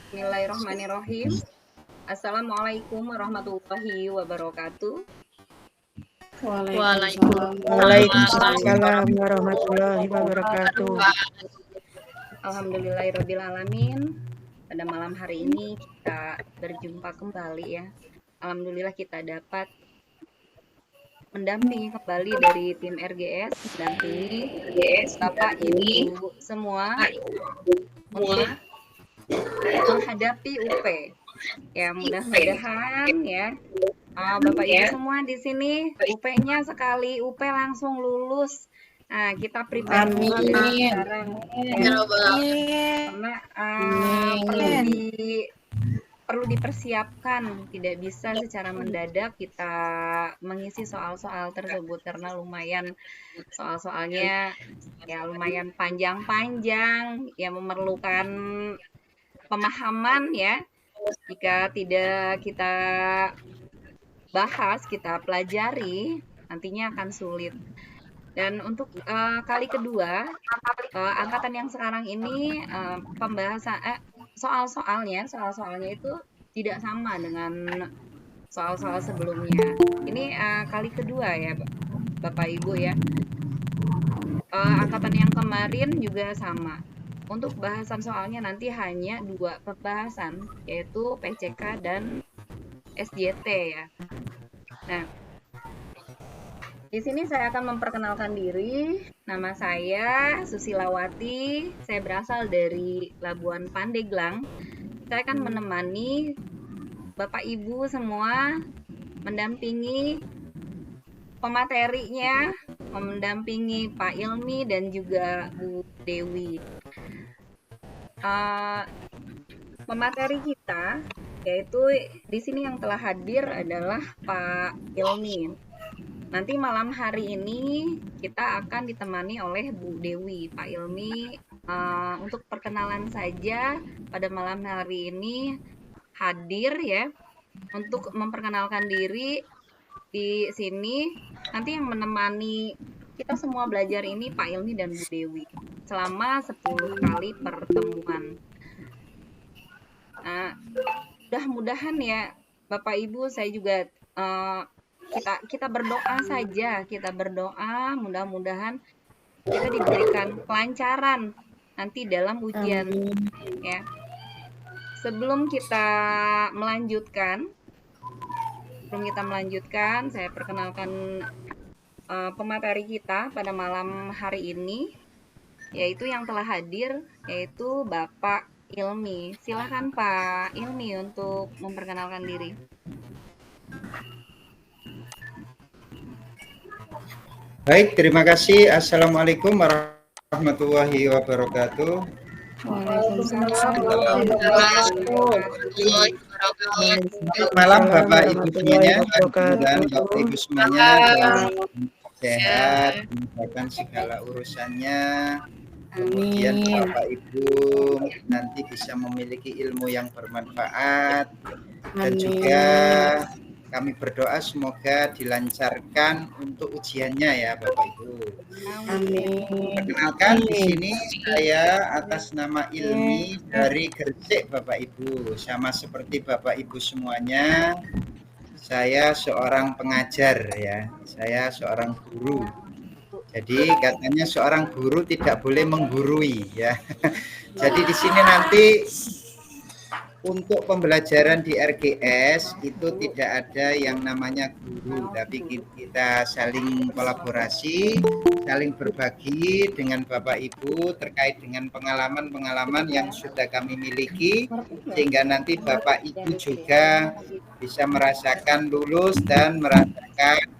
Bismillahirrahmanirrahim. Assalamualaikum warahmatullahi wabarakatuh. Waalaikumsalam Waalaikumsalam warahmatullahi wabarakatuh. Alhamdulillahirabbil alamin. Pada malam hari ini kita berjumpa kembali ya. Alhamdulillah kita dapat mendampingi kembali dari tim RGS, mendampingi Bapak Ibu semua untuk menghadapi UP. Ya, mudah-mudahan ya Bapak Ibu semua di sini UP-nya sekali UP langsung lulus. Nah, kita prepare dulu dari sekarang. Karena perlu dipersiapkan, tidak bisa secara mendadak kita mengisi soal-soal tersebut karena lumayan soal-soalnya ya lumayan panjang-panjang, ya memerlukan pemahaman ya. Jika tidak kita bahas, kita pelajari, nantinya akan sulit. Dan untuk kali kedua, angkatan yang sekarang ini pembahasan soal-soalnya itu tidak sama dengan soal-soal sebelumnya. Ini kali kedua ya Bapak Ibu ya. Angkatan yang kemarin juga sama. Untuk bahasan soalnya nanti hanya 2 pembahasan, yaitu PCK dan SJT ya. Nah, di sini saya akan memperkenalkan diri. Nama saya Susilawati. Saya berasal dari Labuan Pandeglang. Saya akan menemani Bapak Ibu semua, mendampingi pematerinya, mendampingi Pak Ilmi dan juga Bu Dewi. Pemateri kita yaitu di sini yang telah hadir adalah Pak Ilmi. Nanti malam hari ini kita akan ditemani oleh Bu Dewi. Pak Ilmi untuk perkenalan saja pada malam hari ini hadir ya untuk memperkenalkan diri di sini. Nanti yang menemani kita semua belajar ini Pak Ilmi dan Bu Dewi selama 10 kali pertemuan. Mudah-mudahan ya Bapak Ibu, saya juga kita berdoa saja, kita berdoa mudah-mudahan kita diberikan kelancaran nanti dalam ujian ya. Sebelum kita melanjutkan, saya perkenalkan pemateri kita pada malam hari ini, yaitu yang telah hadir, yaitu Bapak Ilmi. Silakan Pak Ilmi untuk memperkenalkan diri. Baik, terima kasih. Assalamualaikum warahmatullahi wabarakatuh. Selamat malam Bapak Ibu semuanya, dan Bapak Ibu semuanya sehat, memudahkan segala urusannya. Kemudian Bapak Ibu nanti bisa memiliki ilmu yang bermanfaat, dan juga kami berdoa semoga dilancarkan untuk ujiannya ya Bapak Ibu. Amin. Perkenalkan di sini saya atas nama Ilmi dari Gresik Bapak Ibu. Sama seperti Bapak Ibu semuanya, saya seorang pengajar ya. Saya seorang guru. Jadi katanya seorang guru tidak boleh menggurui ya. Jadi di sini nanti untuk pembelajaran di RGS itu tidak ada yang namanya guru, tapi kita saling kolaborasi, saling berbagi dengan Bapak Ibu terkait dengan pengalaman-pengalaman yang sudah kami miliki, sehingga nanti Bapak Ibu juga bisa merasakan lulus dan merasakan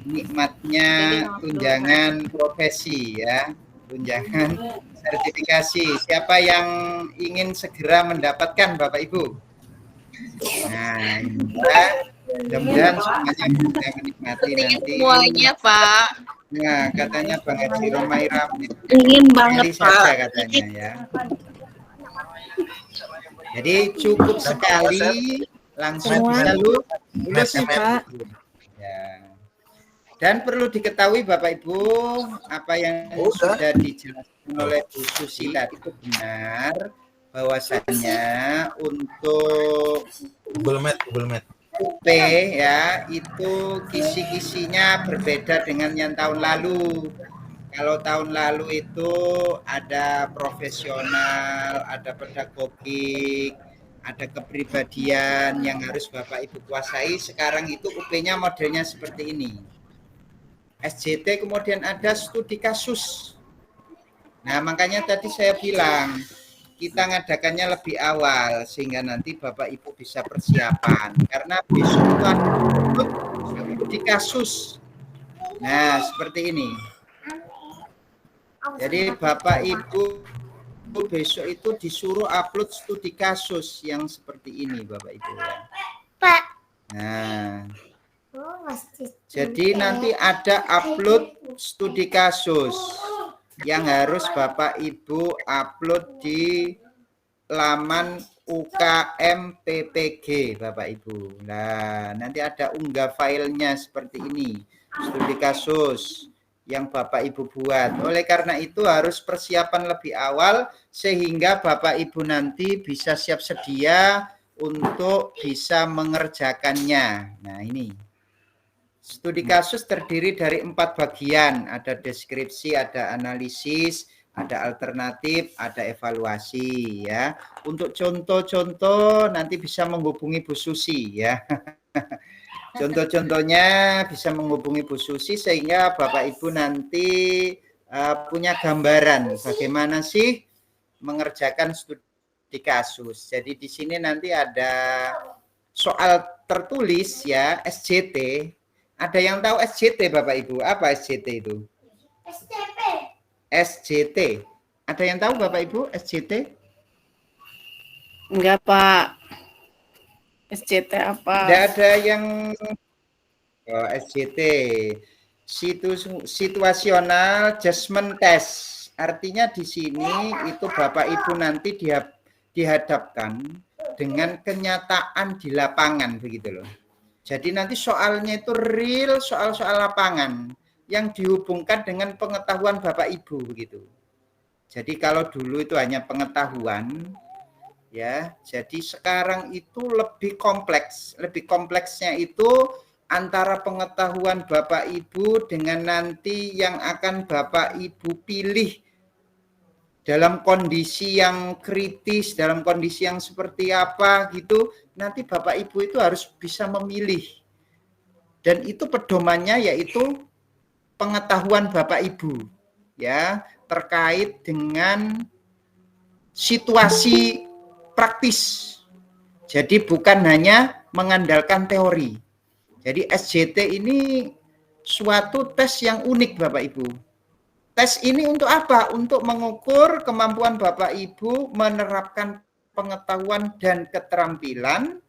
nikmatnya tunjangan profesi ya, tunjangan sertifikasi. Siapa yang ingin segera mendapatkan Bapak Ibu? Nah, mudah-mudahan semuanya bisa menikmati nanti. Semuanya Pak. Nah, katanya Bang Haji Romaira Ingin banget saja katanya ya. Jadi cukup sekali langsung bisa lulus Pak. Ya. Dan perlu diketahui Bapak Ibu, apa yang sudah dijelaskan oleh Bu Susi tadi itu benar, bahwasannya untuk Google Meet. UP ya itu kisi-kisinya berbeda dengan yang tahun lalu. Kalau tahun lalu itu ada profesional, ada pedagogik, ada kepribadian yang harus Bapak Ibu kuasai. Sekarang itu UP-nya modelnya seperti ini. SJT kemudian ada studi kasus. Nah, makanya tadi saya bilang kita ngadakannya lebih awal sehingga nanti Bapak Ibu bisa persiapan karena besok itu ada studi kasus. Nah, seperti ini. Jadi Bapak Ibu besok itu disuruh upload studi kasus yang seperti ini Bapak Ibu. Pak. Nah, jadi nanti ada upload studi kasus yang harus Bapak Ibu upload di laman UKM PPG Bapak Ibu. Nah, nanti ada unggah filenya seperti ini, studi kasus yang Bapak Ibu buat. Oleh karena itu harus persiapan lebih awal sehingga Bapak Ibu nanti bisa siap sedia untuk bisa mengerjakannya. Nah, ini. Studi kasus terdiri dari 4 bagian, ada deskripsi, ada analisis, ada alternatif, ada evaluasi ya. Untuk contoh-contoh nanti bisa menghubungi Bu Susi ya. Contoh-contohnya bisa menghubungi Bu Susi sehingga Bapak Ibu nanti punya gambaran bagaimana sih mengerjakan studi kasus. Jadi di sini nanti ada soal tertulis ya, SJT. Ada yang tahu SJT Bapak Ibu? Apa SJT itu? SJT. Ada yang tahu Bapak Ibu SJT? Enggak, Pak. SJT apa? Tidak ada yang SJT. Situational Judgment Test. Artinya di sini itu Bapak Ibu nanti dihadapkan dengan kenyataan di lapangan begitu loh. Jadi nanti soalnya itu real soal-soal lapangan yang dihubungkan dengan pengetahuan Bapak Ibu begitu. Jadi kalau dulu itu hanya pengetahuan ya, jadi sekarang itu lebih kompleks. Lebih kompleksnya itu antara pengetahuan Bapak Ibu dengan nanti yang akan Bapak Ibu pilih dalam kondisi yang kritis, dalam kondisi yang seperti apa gitu, nanti Bapak Ibu itu harus bisa memilih. Dan itu pedomannya yaitu pengetahuan Bapak Ibu ya, terkait dengan situasi praktis. Jadi bukan hanya mengandalkan teori. Jadi SJT ini suatu tes yang unik Bapak Ibu. Tes ini untuk apa? Untuk mengukur kemampuan Bapak Ibu menerapkan pengetahuan dan keterampilan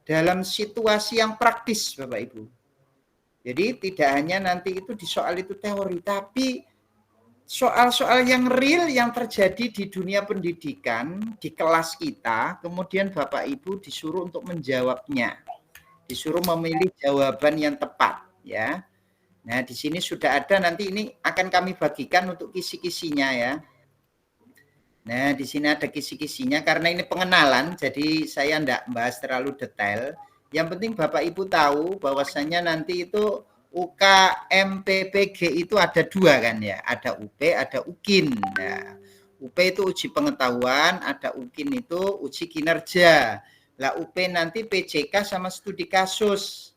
dalam situasi yang praktis Bapak Ibu. Jadi tidak hanya nanti itu di soal itu teori, tapi soal-soal yang real yang terjadi di dunia pendidikan, di kelas kita, kemudian Bapak Ibu disuruh untuk menjawabnya. Disuruh memilih jawaban yang tepat ya. Nah, di sini sudah ada, nanti ini akan kami bagikan untuk kisi-kisinya ya. Nah, di sini ada kisi-kisinya karena ini pengenalan, jadi saya tidak bahas terlalu detail. Yang penting Bapak Ibu tahu bahwasannya nanti itu UKM PPG itu ada 2 kan ya, ada UP, ada UKIN. Nah, UP itu uji pengetahuan, ada UKIN itu uji kinerja. Lah UP nanti PJK sama studi kasus.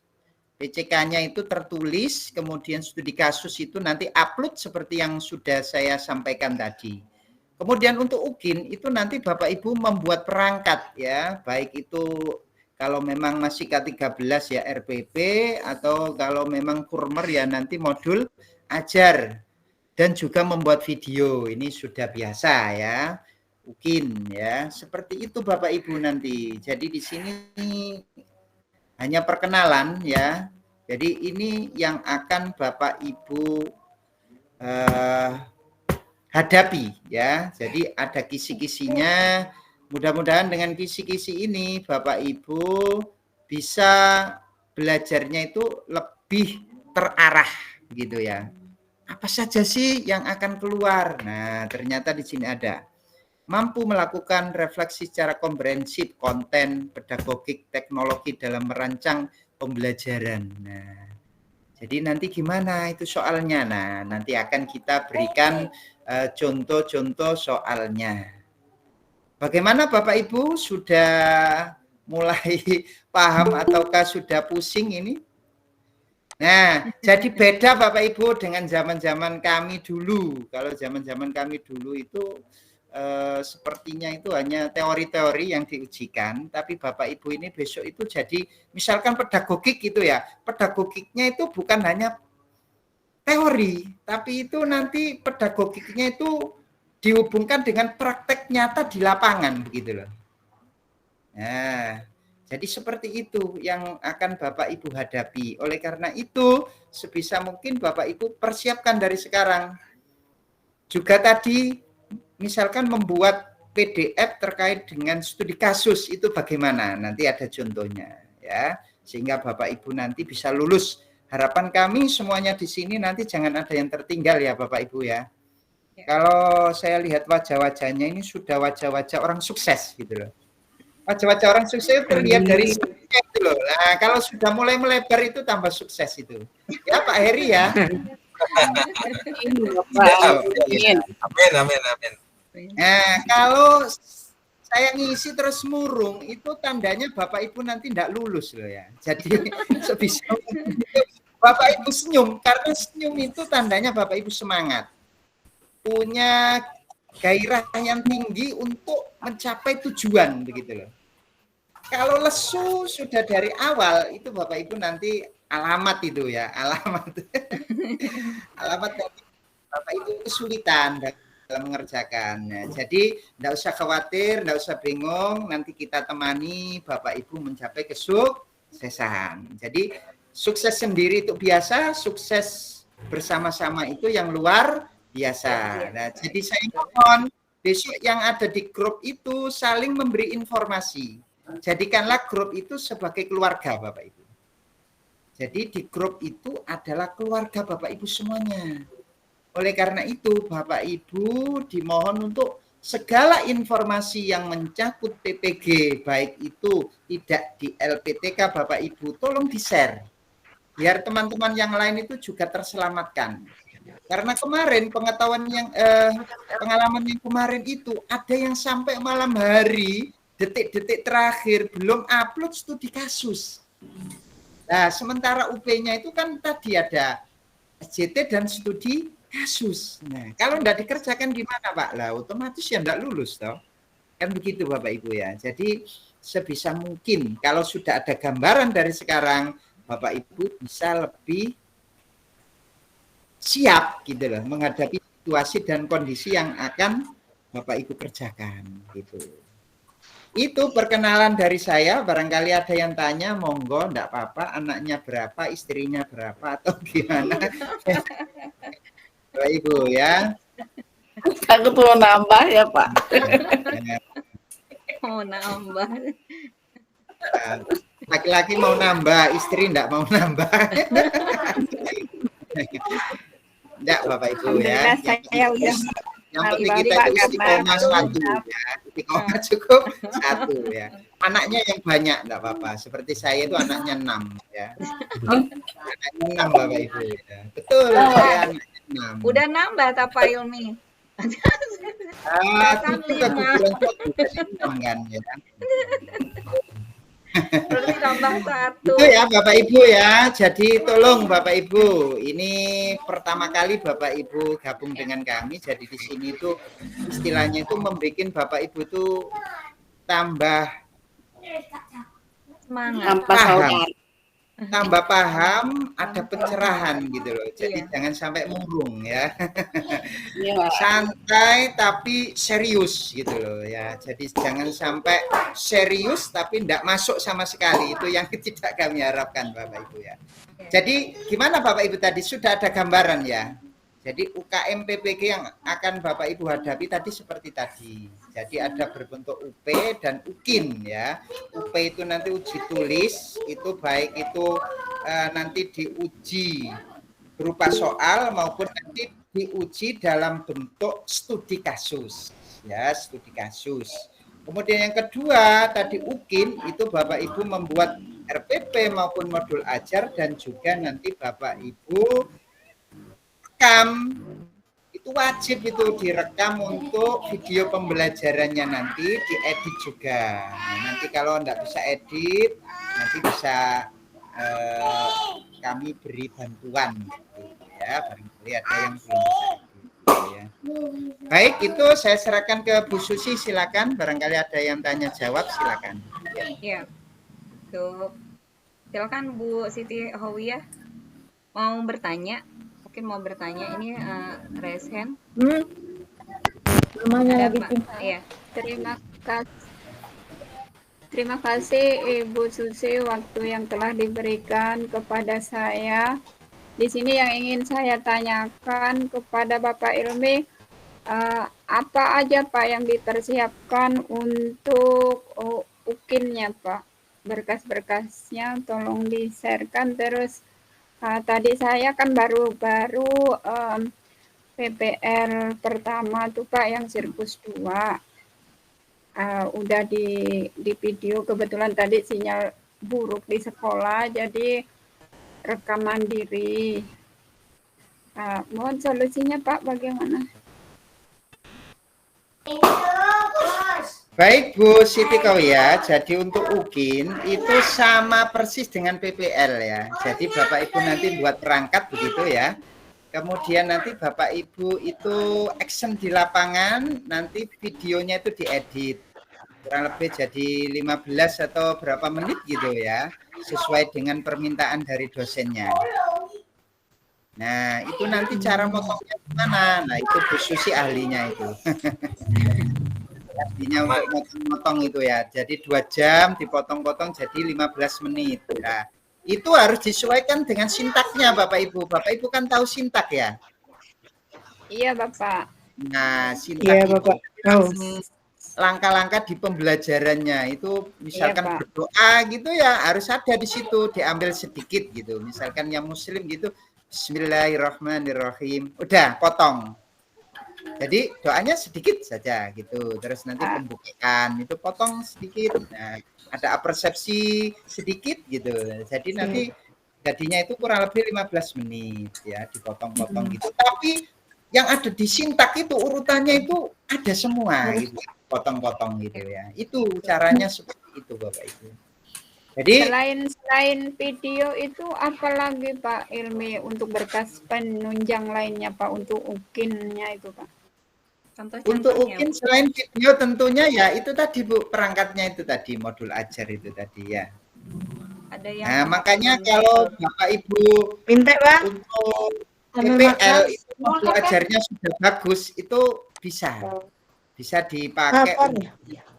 PCK-nya itu tertulis, kemudian studi kasus itu nanti upload seperti yang sudah saya sampaikan tadi. Kemudian untuk UKIN itu nanti Bapak Ibu membuat perangkat ya, baik itu kalau memang masih K13 ya RPP, atau kalau memang kurmer ya nanti modul ajar, dan juga membuat video. Ini sudah biasa ya, UKIN ya. Seperti itu Bapak Ibu nanti. Jadi di sini hanya perkenalan ya. Jadi ini yang akan Bapak Ibu hadapi ya. Jadi ada kisi-kisinya. Mudah-mudahan dengan kisi-kisi ini Bapak Ibu bisa belajarnya itu lebih terarah gitu ya. Apa saja sih yang akan keluar? Nah, ternyata di sini ada mampu melakukan refleksi secara komprehensif konten pedagogik teknologi dalam merancang pembelajaran. Nah, jadi nanti gimana itu soalnya? Nah, nanti akan kita berikan contoh-contoh soalnya. Bagaimana Bapak Ibu, sudah mulai paham ataukah sudah pusing ini? Nah, jadi beda Bapak Ibu dengan zaman-zaman kami dulu. Kalau zaman-zaman kami dulu itu sepertinya itu hanya teori-teori yang diujikan, tapi Bapak Ibu ini besok itu jadi misalkan pedagogik gitu ya. Pedagogiknya itu bukan hanya teori, tapi itu nanti pedagogiknya itu dihubungkan dengan praktek nyata di lapangan begitu loh. Nah, jadi seperti itu yang akan Bapak Ibu hadapi. Oleh karena itu, sebisa mungkin Bapak Ibu persiapkan dari sekarang. Juga tadi misalkan membuat PDF terkait dengan studi kasus itu bagaimana? Nanti ada contohnya ya. Sehingga Bapak Ibu nanti bisa lulus. Harapan kami semuanya di sini nanti jangan ada yang tertinggal ya Bapak Ibu ya. Kalau saya lihat wajah-wajahnya ini sudah wajah-wajah orang sukses gitu loh. Wajah-wajah orang sukses terlihat dari sini itu loh. Nah, kalau sudah mulai melebar itu tambah sukses itu. Ya Pak Heri ya. Amin. Nah, kalau saya ngisi terus murung itu tandanya Bapak Ibu nanti tidak lulus loh ya. Jadi sebisa mungkin Bapak Ibu senyum, karena senyum itu tandanya Bapak Ibu semangat. Punya gairah yang tinggi untuk mencapai tujuan begitu loh. Kalau lesu sudah dari awal itu Bapak Ibu nanti alamat itu ya, alamat dari Bapak Ibu kesulitan dalam mengerjakan. Nah, jadi tidak usah khawatir, tidak usah bingung, nanti kita temani Bapak Ibu mencapai kesuksesan. Jadi sukses sendiri itu biasa, sukses bersama-sama itu yang luar biasa. Nah, jadi saya mohon besok yang ada di grup itu saling memberi informasi. Jadikanlah grup itu sebagai keluarga Bapak Ibu. Jadi di grup itu adalah keluarga Bapak Ibu semuanya. Oleh karena itu Bapak Ibu dimohon untuk segala informasi yang mencakup PPG, baik itu tidak di LPTK Bapak Ibu, tolong di-share. Biar teman-teman yang lain itu juga terselamatkan. Karena kemarin pengalaman yang kemarin itu ada yang sampai malam hari, detik-detik terakhir belum upload studi kasus. Nah, sementara UP-nya itu kan tadi ada SJT dan studi kasus. Nah, kalau tidak dikerjakan gimana Pak? Lah otomatis ya tidak lulus toh. Kan begitu Bapak Ibu ya. Jadi sebisa mungkin kalau sudah ada gambaran dari sekarang, Bapak Ibu bisa lebih siap gitu loh menghadapi situasi dan kondisi yang akan Bapak Ibu kerjakan gitu. Itu perkenalan dari saya, barangkali ada yang tanya, monggo, enggak apa-apa, anaknya berapa, istrinya berapa atau gimana. Bapak Ibu ya. Takut mau nambah ya Pak. Mau nambah. Laki-laki mau nambah, istri enggak mau nambah. Enggak Bapak Ibu ya. Yang penting kita itu istiqomah satu ya. Istiqomah cukup satu ya. Anaknya yang banyak enggak apa-apa. Seperti saya itu anaknya 6 ya. Anaknya 6 Bapak Ibu ya. Betul, saya anaknya 6. Udah nambah Pak Ilmi. Itu keguguran bukan kan ya. Berarti tambah 1. Itu ya Bapak Ibu ya. Jadi tolong Bapak Ibu, ini pertama kali Bapak Ibu gabung dengan kami. Jadi di sini itu istilahnya itu membuat Bapak Ibu itu tambah semangat. Tambah paham, ada pencerahan gitu loh. Jadi jangan sampai murung ya. Santai tapi serius gitu loh ya. Jadi jangan sampai serius tapi tidak masuk sama sekali. Itu yang tidak kami harapkan Bapak Ibu ya. Jadi gimana Bapak Ibu tadi sudah ada gambaran ya. Jadi UKM PPG yang akan Bapak Ibu hadapi tadi seperti tadi. Jadi ada berbentuk UP dan UKIN ya. UP itu nanti uji tulis, itu baik itu nanti diuji berupa soal maupun nanti diuji dalam bentuk studi kasus. Ya, studi kasus. Kemudian yang kedua, tadi UKIN itu Bapak Ibu membuat RPP maupun modul ajar dan juga nanti Bapak Ibu rekam. Itu wajib itu direkam untuk video pembelajarannya nanti diedit juga. Nah, nanti kalau enggak bisa edit, nanti bisa kami beri bantuan gitu ya, barangkali ada yang belum bisa edit gitu ya. Baik, itu saya serahkan ke Bu Susi, silakan, barangkali ada yang tanya jawab, silakan. Ya, tuh. Silakan Bu Siti Hawiyah mau bertanya. Mungkin mau bertanya, ini raise hand. Namanya Ada lagi Pak. Iya. Terima kasih Ibu Susi waktu yang telah diberikan kepada saya. Di sini yang ingin saya tanyakan kepada Bapak Ilmi, apa aja Pak yang dipersiapkan untuk UKIN-nya Pak? Berkas-berkasnya tolong di-sharekan. Terus tadi saya kan baru PPL pertama tuh Pak yang sirkus 2. Udah di video, kebetulan tadi sinyal buruk di sekolah jadi rekam mandiri. Mohon solusinya Pak bagaimana? Baik Bu Siti Hawiyah, jadi untuk UKIN itu sama persis dengan PPL ya. Jadi Bapak Ibu nanti buat perangkat begitu ya. Kemudian nanti Bapak Ibu itu action di lapangan, nanti videonya itu diedit. Kurang lebih jadi 15 atau berapa menit gitu ya, sesuai dengan permintaan dari dosennya. Nah, itu nanti cara motongnya gimana? Nah, itu Bu Susi ahlinya itu. Artinya untuk motong-motong itu ya. Jadi 2 jam dipotong-potong jadi 15 menit. Nah, itu harus disesuaikan dengan sintaknya Bapak Ibu. Bapak Ibu kan tahu sintak ya? Iya Bapak. Nah, sintak Iya, Bapak. itu langkah-langkah di pembelajarannya itu misalkan Iya, Pak. berdoa gitu ya harus ada di situ, diambil sedikit gitu. Misalkan yang muslim gitu Bismillahirrahmanirrahim. Udah, potong. Jadi doanya sedikit saja gitu. Terus nanti pembukaan itu potong sedikit. Nah, ada persepsi sedikit gitu. Jadi nanti jadinya itu kurang lebih 15 menit ya, dipotong-potong gitu. Tapi yang ada di sintak itu urutannya itu ada semua gitu. Potong-potong gitu ya. Itu caranya seperti itu Bapak Ibu. Jadi Selain video itu apalagi Pak Ilmi untuk berkas penunjang lainnya Pak untuk UKIN-nya itu Pak? untuk UKIN selain video tentunya ya itu tadi Bu, perangkatnya itu tadi, modul ajar itu tadi ya. Ada yang Nah, makanya kalau Bapak Ibu Minta, Pak. untuk PPL itu modul ajarnya sudah bagus, itu bisa dipakai untuk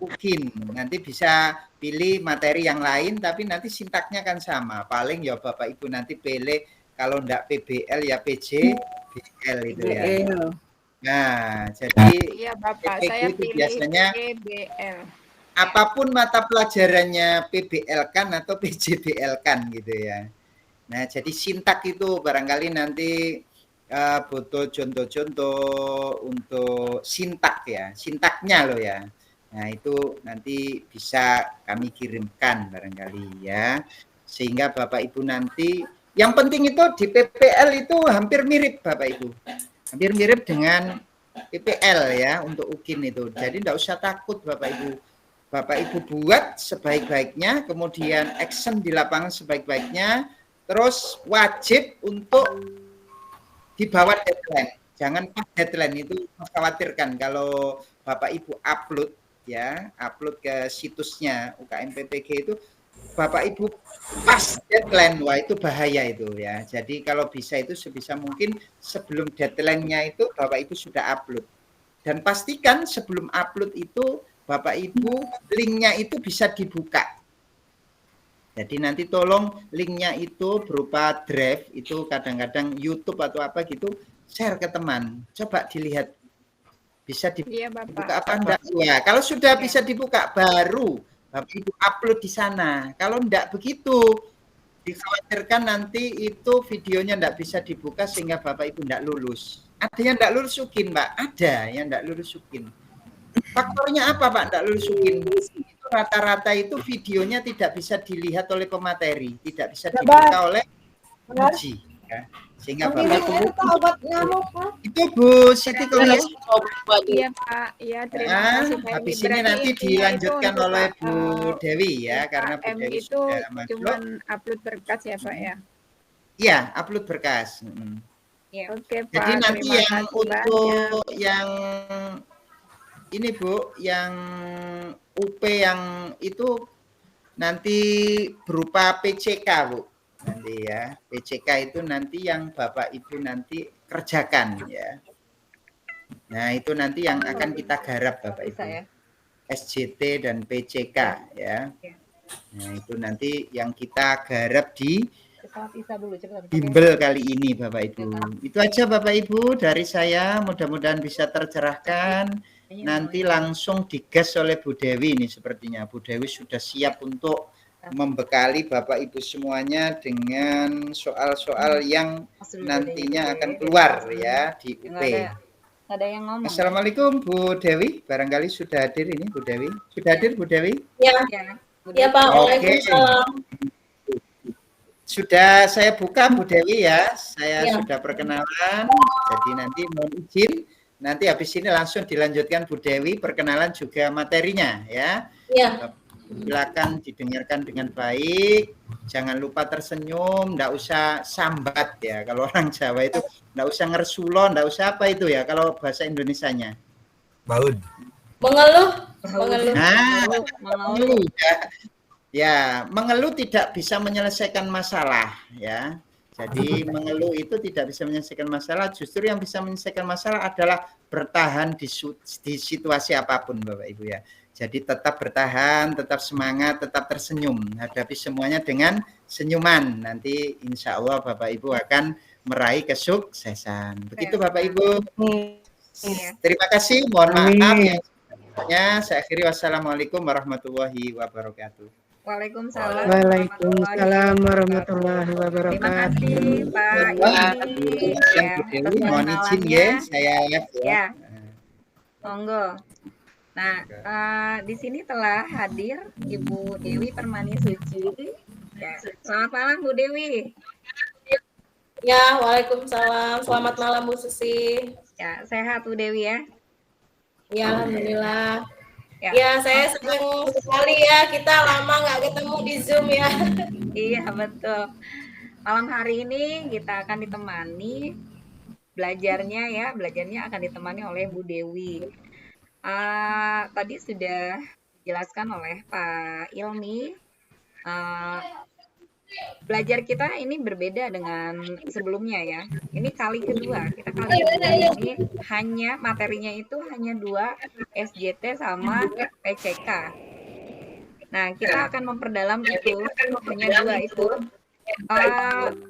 UKIN. Nanti bisa pilih materi yang lain, tapi nanti sintaknya kan sama. Paling ya Bapak Ibu nanti pilih kalau enggak PBL ya PJBL itu ya. Nah, jadi Iya Bapak, saya itu pilih biasanya PBL. apapun mata pelajarannya PBL kan atau PJBL kan gitu ya. Nah, jadi sintak itu barangkali nanti butuh contoh-contoh untuk sintak ya, sintaknya loh ya. Nah, itu nanti bisa kami kirimkan barangkali ya. Sehingga Bapak Ibu nanti, yang penting itu di PPL itu hampir mirip Bapak Ibu. Hampir mirip dengan PPL ya untuk UKIN itu. Jadi tidak usah takut Bapak Ibu. Bapak Ibu buat sebaik-baiknya, kemudian action di lapangan sebaik-baiknya, terus wajib untuk di bawah deadline. Jangan pas deadline, itu mengkhawatirkan kalau Bapak Ibu upload ya, upload ke situsnya UKM PPG itu Bapak Ibu pas deadline, wah itu bahaya itu ya. Jadi kalau bisa itu sebisa mungkin sebelum deadline-nya itu Bapak Ibu sudah upload. Dan pastikan sebelum upload itu Bapak Ibu linknya itu bisa dibuka. Jadi nanti tolong linknya itu berupa drive, itu kadang-kadang YouTube atau apa gitu, share ke teman. Coba dilihat bisa dibuka apa enggak. Ya, kalau sudah bisa dibuka baru Bapak Ibu upload di sana. Kalau enggak begitu, Dikhawatirkan nanti itu videonya enggak bisa dibuka sehingga Bapak Ibu enggak lulus. Ada yang enggak lulus UKIN, Mbak. Ada yang enggak lulus UKIN. Faktornya apa, Pak, enggak lulus UKIN? Itu rata-rata itu videonya tidak bisa dilihat oleh pemateri, tidak bisa dibuka oleh uji, ya. Sehingga Bapak Ibu obat nyamuk, Pak. itu Bu Siti kalau Iya Pak, iya terima kasih Pak. habis ini Berarti nanti intinya dilanjutkan itu untuk oleh Pak, Bu Dewi ya, karena Bu UKM Dewi itu sudah masuk. cuman upload berkas ya Pak ya. Iya, upload berkas. Ya. Oke Pak, Jadi nanti terima yang kasih banyak. untuk yang ini Bu, yang UP yang itu nanti berupa PCK Bu. Nanti ya, PCK itu nanti yang Bapak Ibu nanti kerjakan ya. Nah, itu nanti yang akan kita garap Bapak Bisa Ibu. ya. SJT dan PCK ya. Nah, itu nanti yang kita garap di Pesawat Isa dulu cepetan. bimbel kali ini Bapak Ibu. Itu aja Bapak Ibu dari saya, mudah-mudahan bisa tercerahkan. Nanti langsung digas oleh Bu Dewi ini sepertinya. Bu Dewi sudah siap untuk membekali Bapak Ibu semuanya dengan soal-soal yang nantinya akan keluar ya di UP. Nggak ada yang ngomong. Assalamualaikum Bu Dewi, barangkali sudah hadir ini Bu Dewi. Sudah hadir Bu Dewi? Ya, Ya, ya Pak. Oke. Waalaikumsalam. Sudah saya buka Bu Dewi ya. Saya Ya. sudah perkenalan. Jadi nanti mohon izin. Nanti habis ini langsung dilanjutkan Bu Dewi perkenalan juga materinya ya. Ya. Silakan didengarkan dengan baik. Jangan lupa tersenyum, enggak usah sambat ya. Kalau orang Jawa itu enggak usah ngersulo, enggak usah apa itu ya kalau bahasa Indonesianya. Baud. Mengeluh. Mengeluh. Nah, mengeluh. Ya, mengeluh tidak bisa menyelesaikan masalah ya. Jadi mengeluh itu tidak bisa menyelesaikan masalah, justru yang bisa menyelesaikan masalah adalah bertahan di situasi apapun Bapak Ibu ya. Jadi tetap bertahan, tetap semangat, tetap tersenyum, hadapi semuanya dengan senyuman. Nanti insya Allah Bapak Ibu akan meraih kesuksesan. Begitu Bapak Ibu. Terima kasih, mohon maaf ya. Saya akhiri, wassalamualaikum warahmatullahi wabarakatuh. Waalaikumsalam. Waalaikumsalam warahmatullahi Terima wabarakatuh. kasih Pak Ilmi ya, atas Mohon izin perkenalannya. ya, saya Ya, monggo. Nah, di sini telah hadir Ibu Dewi Permani Suci. Ya, selamat malam Bu Dewi. Ya, waalaikumsalam. Selamat malam Bu Susi. Ya, sehat Bu Dewi ya. Ya, alhamdulillah. Ya. Ya, saya senang sekali ya. Kita lama nggak ketemu di Zoom ya. Iya, betul. Malam hari ini kita akan ditemani belajarnya akan ditemani oleh Bu Dewi. Tadi sudah dijelaskan oleh Pak Ilmi. Belajar kita ini berbeda dengan sebelumnya ya. Ini kali kedua. Kita kali kedua ini hanya materinya itu hanya 2 SJT sama PCK. Nah, kita akan memperdalam itu hanya 2 itu.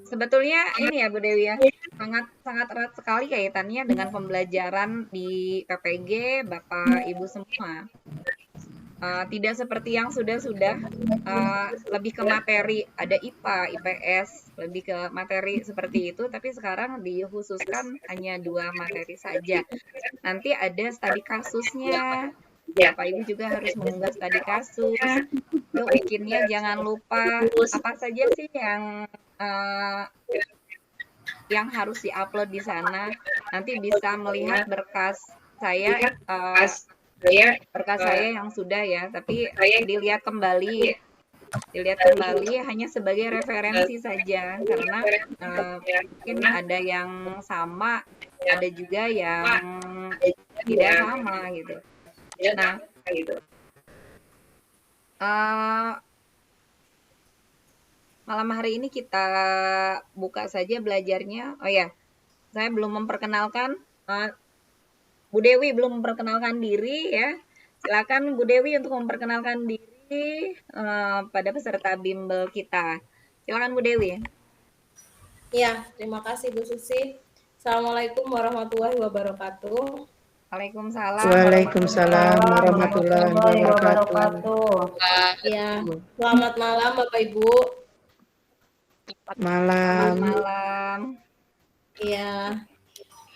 Sebetulnya ini ya Bu Dewi ya, sangat erat sekali kaitannya dengan pembelajaran di PPG Bapak Ibu semua. Tidak seperti yang sudah-sudah lebih ke materi, ada IPA, IPS, lebih ke materi seperti itu, tapi sekarang dikhususkan hanya 2 materi saja. Nanti ada studi kasusnya, Bapak Ibu juga harus mengunggah studi kasus. Itu bikinnya jangan lupa apa saja sih yang harus diupload di sana. Nanti bisa melihat berkas saya yang sudah ya, tapi dilihat kembali hanya sebagai referensi saja karena mungkin ada yang sama, ada juga yang tidak sama gitu. Nah, malam hari ini kita buka saja belajarnya. Oh ya, saya belum memperkenalkan. Bu Dewi belum memperkenalkan diri ya. Silakan Bu Dewi untuk memperkenalkan diri pada peserta bimbel kita. Silakan Bu Dewi. Ya, terima kasih Bu Susi. Assalamualaikum warahmatullahi wabarakatuh. Waalaikumsalam. Waalaikumsalam warahmatullahi wabarakatuh. Ya, selamat malam Bapak Ibu. Selamat Malam. malam. Iya.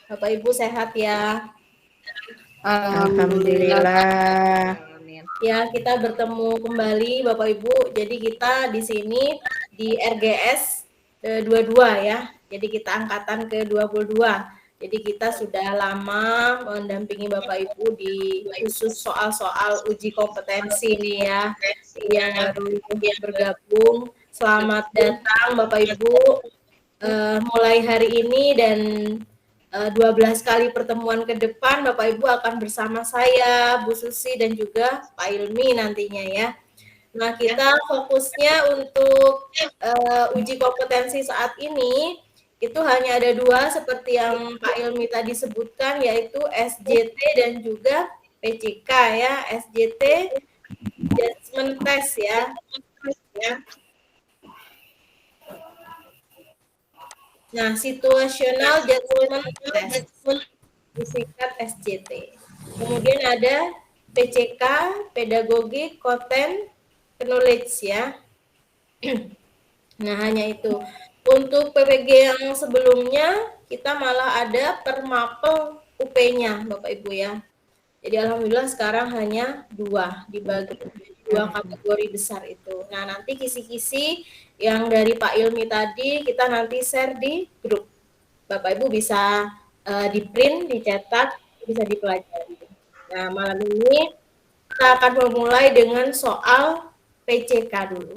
Bapak Ibu sehat ya. Alhamdulillah. Amin. Ya, kita bertemu kembali Bapak Ibu. Jadi kita di sini di RGS 22 ya. Jadi kita angkatan ke-22. Jadi kita sudah lama mendampingi Bapak Ibu di khusus soal-soal uji kompetensi nih ya. Yang baru bergabung, selamat datang Bapak Ibu. Mulai hari ini dan 12 kali pertemuan ke depan Bapak Ibu akan bersama saya, Bu Susi dan juga Pak Ilmi nantinya ya. Nah, kita fokusnya untuk uji kompetensi saat ini itu hanya ada 2 seperti yang Pak Ilmi tadi sebutkan, yaitu SJT dan juga PCK ya. SJT Judgment Test ya. Nah, Situational Judgment Test, disingkat SJT. Kemudian ada PCK, Pedagogic Content Knowledge ya. Nah, hanya itu. Untuk PPG yang sebelumnya, kita malah ada per mapel UP-nya, Bapak Ibu ya. Jadi alhamdulillah sekarang hanya 2, dibagi 2 kategori besar itu. Nah, nanti kisi-kisi yang dari Pak Ilmi tadi, kita nanti share di grup. Bapak Ibu bisa di print, dicetak, bisa dipelajari. Nah, malam ini kita akan memulai dengan soal PCK dulu.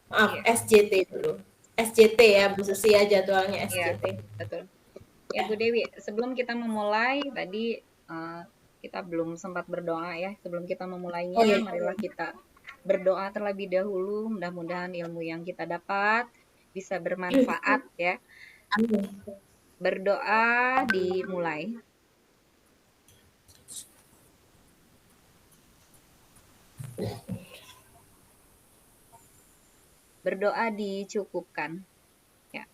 Maaf, SJT dulu. SJT ya, Bu Susi ya, jadwalnya SJT. Betul. Ya Bu Dewi, sebelum kita memulai tadi kita belum sempat berdoa ya. Sebelum kita memulainya, Oh, iya. marilah kita berdoa terlebih dahulu. Mudah-mudahan ilmu yang kita dapat bisa bermanfaat ya. Amin. Berdoa dimulai. Berdoa dicukupkan. Ya.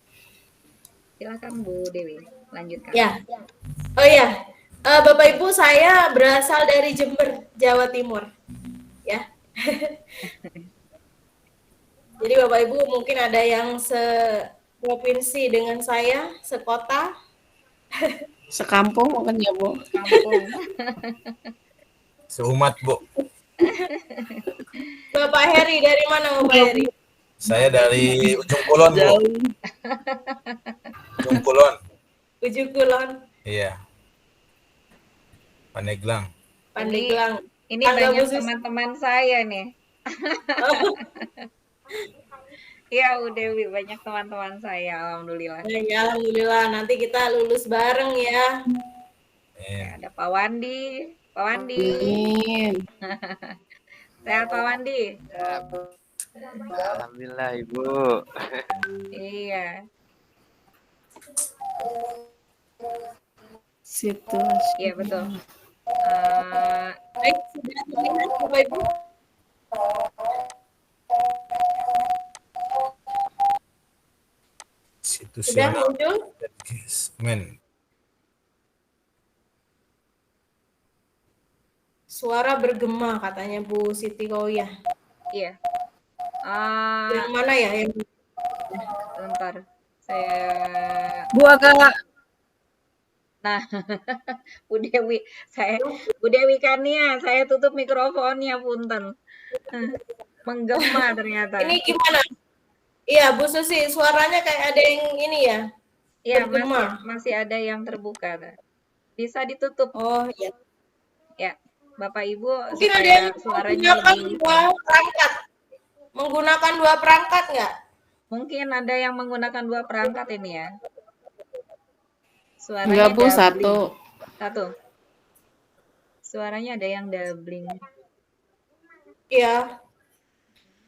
Silakan Bu Dewi, lanjutkan. Ya. Oh ya, Bapak Ibu, saya berasal dari Jember, Jawa Timur. Ya. Jadi Bapak Ibu mungkin ada yang seprovinsi dengan saya, sekota. Sekampung mungkin ya, Bu. Kampung. Seumat, Bu. Bapak Heri, dari mana Bapak Heri? Saya dari Ujung Kulon, Bu. Ujung Kulon. Ujung Kulon, Iya. Pandeglang. Pandeglang. Ini Tangga banyak khusus. teman-teman saya nih. Iya, Bu Dewi, banyak teman-teman saya, alhamdulillah. Ya, alhamdulillah. Nanti kita lulus bareng ya. Ada Pak Wandi. Pak Wandi. Sehat Pak Wandi? Alhamdulillah Ibu. Iya. Situasi. Iya, betul. Baik, sudah terlihat Bapak Ibu? Sudah Institusional. muncul? Men. Suara bergema katanya Bu Siti Koyah. Iya. Yang mana ya? Yang Bentar. Saya Bu agak Nah, Bu Dewi, Bu Dewi Kania, saya tutup mikrofonnya, punten. Menggema ternyata. ini gimana? Iya, Bu Susi, suaranya kayak ada yang ini ya? Iya, bergema. masih ada yang terbuka. Bisa ditutup. Oh, iya. Ya, Bapak Ibu, Mungkin ada supaya yang suaranya menggunakan lebih. 2 perangkat. Menggunakan 2 perangkat nggak? Mungkin ada yang menggunakan 2 perangkat ini ya. Suaranya enggak, Bu, doubling. satu. Suaranya ada yang doubling. Iya.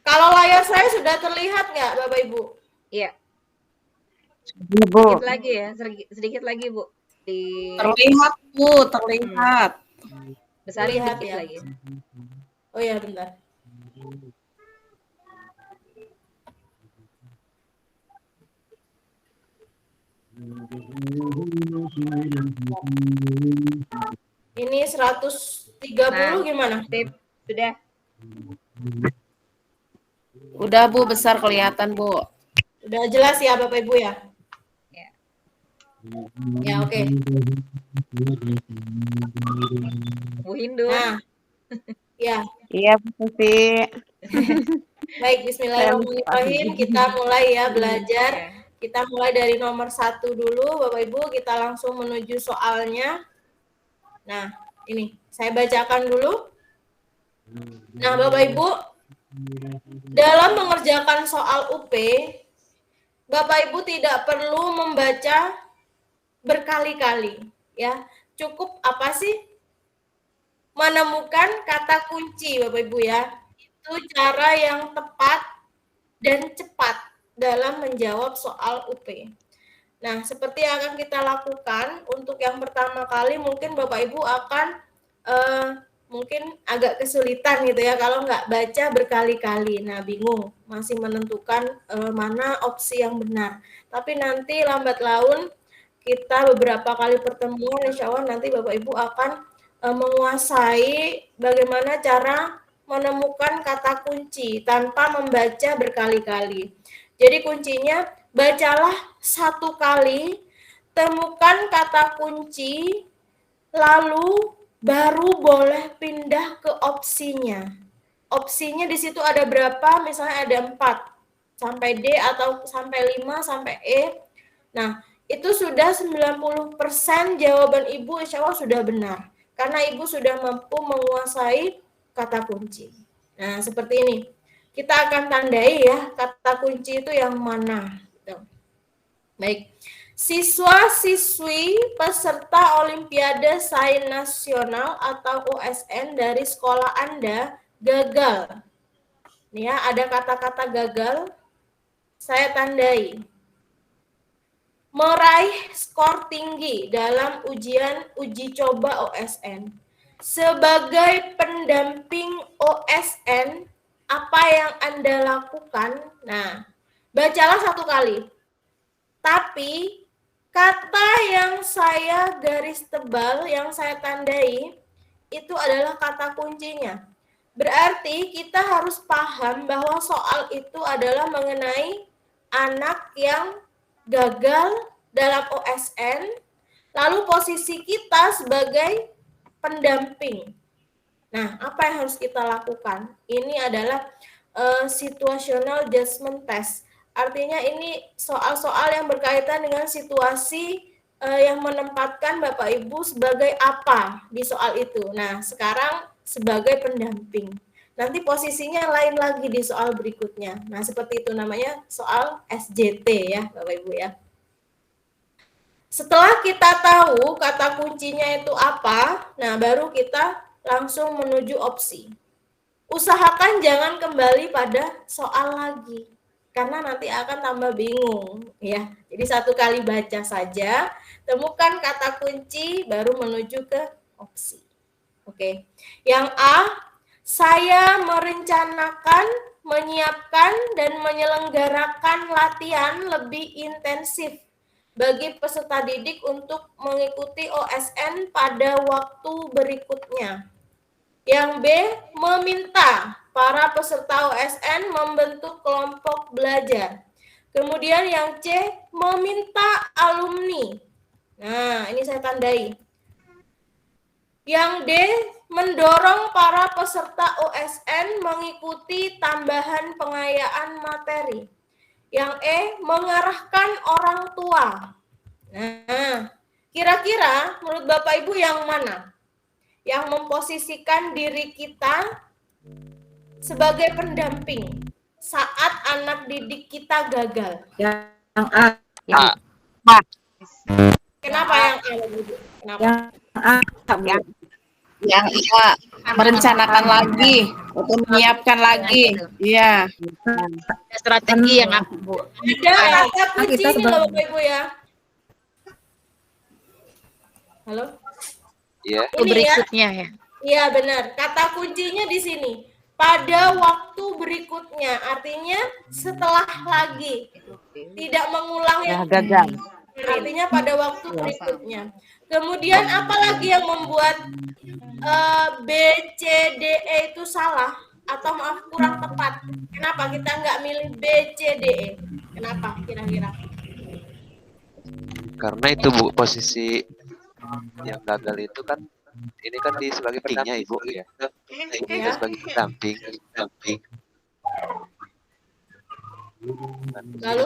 Kalau layar saya sudah terlihat nggak, Bapak Ibu? Iya. Bu. Sedikit lagi ya, sedikit lagi Bu. Terlihat, Bu, terlihat. Besarin Terlihat dikit ya. lagi. Oh ya, bentar. Ini 130 gimana? Sip, sudah. Udah, Bu, besar kelihatan, Bu. Udah jelas ya Bapak Ibu ya? Ya. Ya, oke. Bu Hindu. Nah, ya. Iya, Bu Susi. Baik, bismillahirrahmanirrahim. Kita mulai ya belajar. Ya. Kita mulai dari nomor 1 dulu, Bapak Ibu. Kita langsung menuju soalnya. Nah, ini saya bacakan dulu. Nah, Bapak Ibu, dalam mengerjakan soal UP, Bapak Ibu tidak perlu membaca berkali-kali, ya. Cukup apa sih? Menemukan kata kunci, Bapak Ibu ya. Itu cara yang tepat dan cepat dalam menjawab soal UP. Nah, seperti yang akan kita lakukan untuk yang pertama kali mungkin Bapak Ibu akan mungkin agak kesulitan gitu ya kalau nggak baca berkali-kali. Nah, bingung, masih menentukan mana opsi yang benar. Tapi nanti lambat laun kita beberapa kali pertemuan, insya Allah nanti Bapak Ibu akan menguasai bagaimana cara menemukan kata kunci tanpa membaca berkali-kali. Jadi kuncinya, bacalah 1 kali, temukan kata kunci, lalu baru boleh pindah ke opsinya. Opsinya di situ ada berapa? Misalnya ada 4, sampai D atau sampai 5, sampai E. Nah, itu sudah 90% jawaban Ibu insya Allah sudah benar. Karena Ibu sudah mampu menguasai kata kunci. Nah, seperti ini. Kita akan tandai ya, kata kunci itu yang mana. Baik. Siswa-siswi peserta Olimpiade Sains Nasional atau OSN dari sekolah Anda gagal. Nih ya, ada kata-kata gagal. Saya tandai. Meraih skor tinggi dalam uji coba OSN. Sebagai pendamping OSN, apa yang Anda lakukan? Nah, bacalah 1 kali. Tapi kata yang saya garis tebal, yang saya tandai, itu adalah kata kuncinya. Berarti kita harus paham bahwa soal itu adalah mengenai anak yang gagal dalam OSN, lalu posisi kita sebagai pendamping. Nah, apa yang harus kita lakukan? Ini adalah situational judgment test. Artinya ini soal-soal yang berkaitan dengan situasi yang menempatkan Bapak Ibu sebagai apa di soal itu. Nah, sekarang sebagai pendamping. Nanti posisinya lain lagi di soal berikutnya. Nah, seperti itu namanya soal SJT ya, Bapak Ibu ya. Setelah kita tahu kata kuncinya itu apa, nah baru kita langsung menuju opsi. Usahakan jangan kembali pada soal lagi, karena nanti akan tambah bingung ya. Jadi 1 kali baca saja, temukan kata kunci, baru menuju ke opsi. Oke. Yang A, saya merencanakan, menyiapkan, dan menyelenggarakan latihan lebih intensif bagi peserta didik untuk mengikuti OSN pada waktu berikutnya. Yang B, meminta para peserta OSN membentuk kelompok belajar. Kemudian yang C, meminta alumni. Nah, ini saya tandai. Yang D, mendorong para peserta OSN mengikuti tambahan pengayaan materi. Yang E, mengarahkan orang tua. Nah, kira-kira menurut Bapak Ibu yang mana? Yang memposisikan diri kita sebagai pendamping saat anak didik kita gagal. Yang A. Ya. Kenapa yang A? Kenapa? Yang A. Yang A, merencanakan lagi, atau menyiapkan lagi. Iya. Strategi yang aku, Bu. Ada kata kunci ini loh Bapak Ibu ya. Halo? Iya. Ini Berikutnya ya. Iya benar. Kata kuncinya di sini. Pada waktu berikutnya, artinya setelah lagi. Tidak mengulang yang gagal. Artinya pada waktu berikutnya. Kemudian apalagi yang membuat B, C, D, E itu salah atau maaf kurang tepat? Kenapa kita nggak milih B, C, D, E? Kenapa kira-kira? Karena itu Bu, posisi yang gagal itu kan ini kan di sebagai pendampingnya Ibu ya. Kita sebagai pendamping. Lalu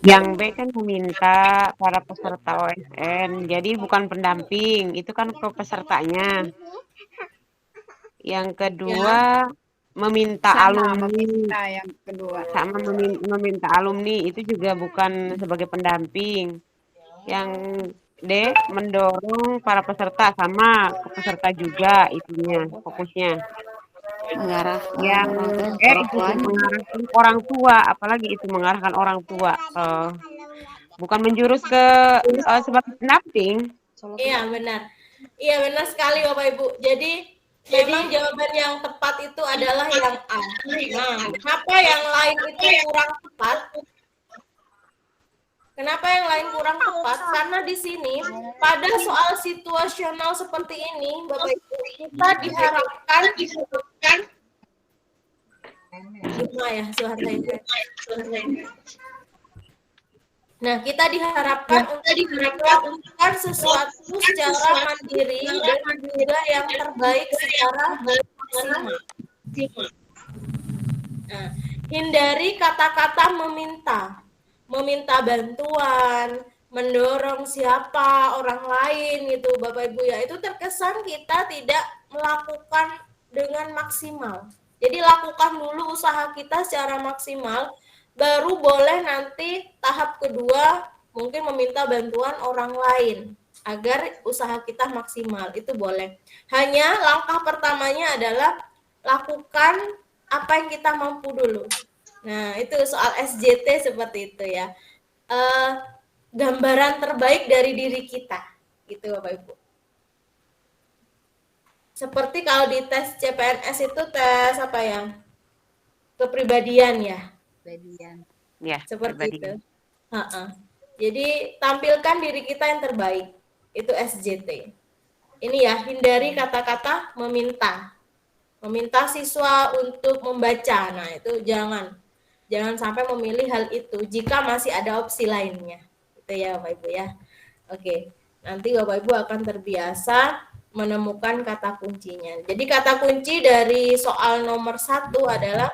Yang B kan meminta para peserta OSN, jadi bukan pendamping, itu kan ke pesertanya. Yang kedua meminta alumni, meminta yang kedua. sama meminta alumni itu juga bukan sebagai pendamping. Yang D mendorong para peserta, sama ke peserta juga itunya fokusnya. Yang E itu mengarahkan orang tua, apalagi itu mengarahkan orang tua, bukan menjurus ke sebagai pendamping. iya benar. Iya benar sekali Bapak Ibu. Jadi memang jawaban yang tepat itu adalah yang A. Nah, kenapa yang lain itu kurang tepat? Kenapa yang lain kurang tepat? Karena di sini pada soal situasional seperti ini, Bapak Ibu, kita diharapkan Gimana ya suara saya? Nah, kita diharapkan untuk melakukan sesuatu secara mandiri dan juga yang terbaik secara maksimal. Nah, hindari kata-kata meminta bantuan, mendorong siapa orang lain gitu Bapak Ibu ya. Itu terkesan kita tidak melakukan dengan maksimal. Jadi lakukan dulu usaha kita secara maksimal, baru boleh nanti tahap kedua mungkin meminta bantuan orang lain agar usaha kita maksimal, itu boleh. Hanya langkah pertamanya adalah lakukan apa yang kita mampu dulu. Nah, itu soal SJT seperti itu ya. Gambaran terbaik dari diri kita, gitu Bapak Ibu. Seperti kalau di tes CPNS itu tes apa ya? Kepribadian ya. Ya, Seperti itu. Jadi tampilkan diri kita yang terbaik. Itu SJT. Ini ya, hindari kata-kata meminta. Meminta siswa untuk membaca. Nah, itu jangan sampai memilih hal itu jika masih ada opsi lainnya. Itu ya Bapak Ibu ya. Oke. Nanti Bapak Ibu akan terbiasa menemukan kata kuncinya. Jadi kata kunci dari soal nomor 1 adalah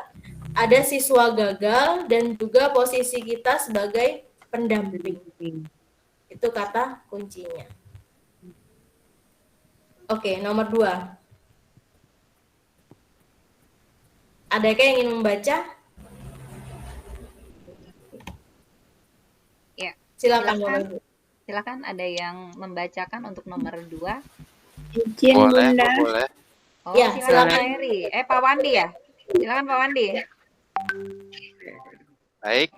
ada siswa gagal dan juga posisi kita sebagai pendamping. Itu kata kuncinya. Oke, nomor 2. Adakah yang ingin membaca? Ya, Silakan Bapak Ibu. silakan ada yang membacakan untuk nomor 2. Izin Boleh, Bunda. boleh. Oh, Ya, silakan silakan. Eri. Pak Wandi ya? Silakan Pak Wandi. Baik.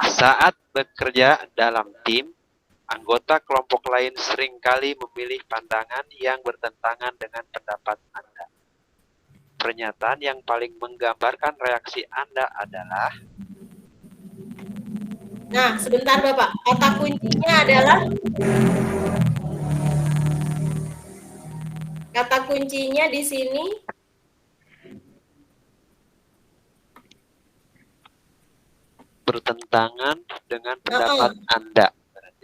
Saat bekerja dalam tim, anggota kelompok lain seringkali memilih pandangan yang bertentangan dengan pendapat Anda. Pernyataan yang paling menggambarkan reaksi Anda adalah... Nah, sebentar Bapak. Kata kuncinya adalah kata kuncinya di sini bertentangan dengan pendapat Anda.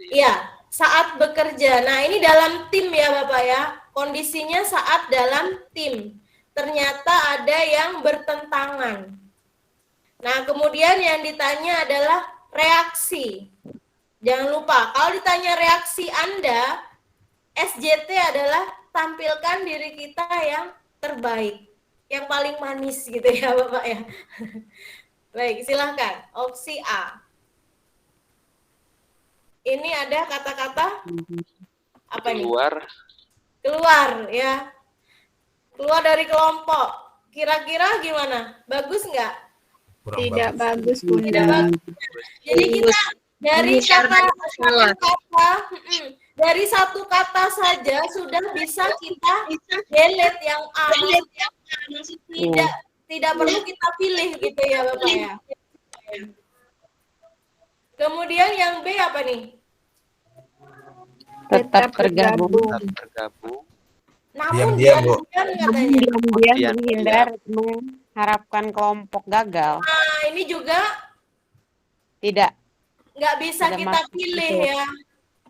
iya, saat bekerja. Nah, ini dalam tim ya Bapak ya. Kondisinya saat dalam tim. Ternyata ada yang bertentangan. Nah, kemudian yang ditanya adalah reaksi. Jangan lupa, kalau ditanya reaksi Anda, SJT adalah tampilkan diri kita yang terbaik, yang paling manis gitu ya Bapak ya. Baik, silahkan. Opsi A. Ini ada kata-kata apa nih? Keluar ya. Keluar dari kelompok. Kira-kira gimana? Bagus nggak? Tidak bagus Bunda. Tidak bagus. Jadi kita dari satu kata saja sudah bisa kita delete yang A. Tidak perlu kita pilih gitu ya Bapak ya. Kemudian yang B apa nih? Tetap bergabung. Namun Diam-diam, Bu. katanya. Diam-diam menghindar mengharapkan kelompok gagal. Nah, ini juga Tidak. Nggak bisa Tidak kita masuk pilih itu. ya.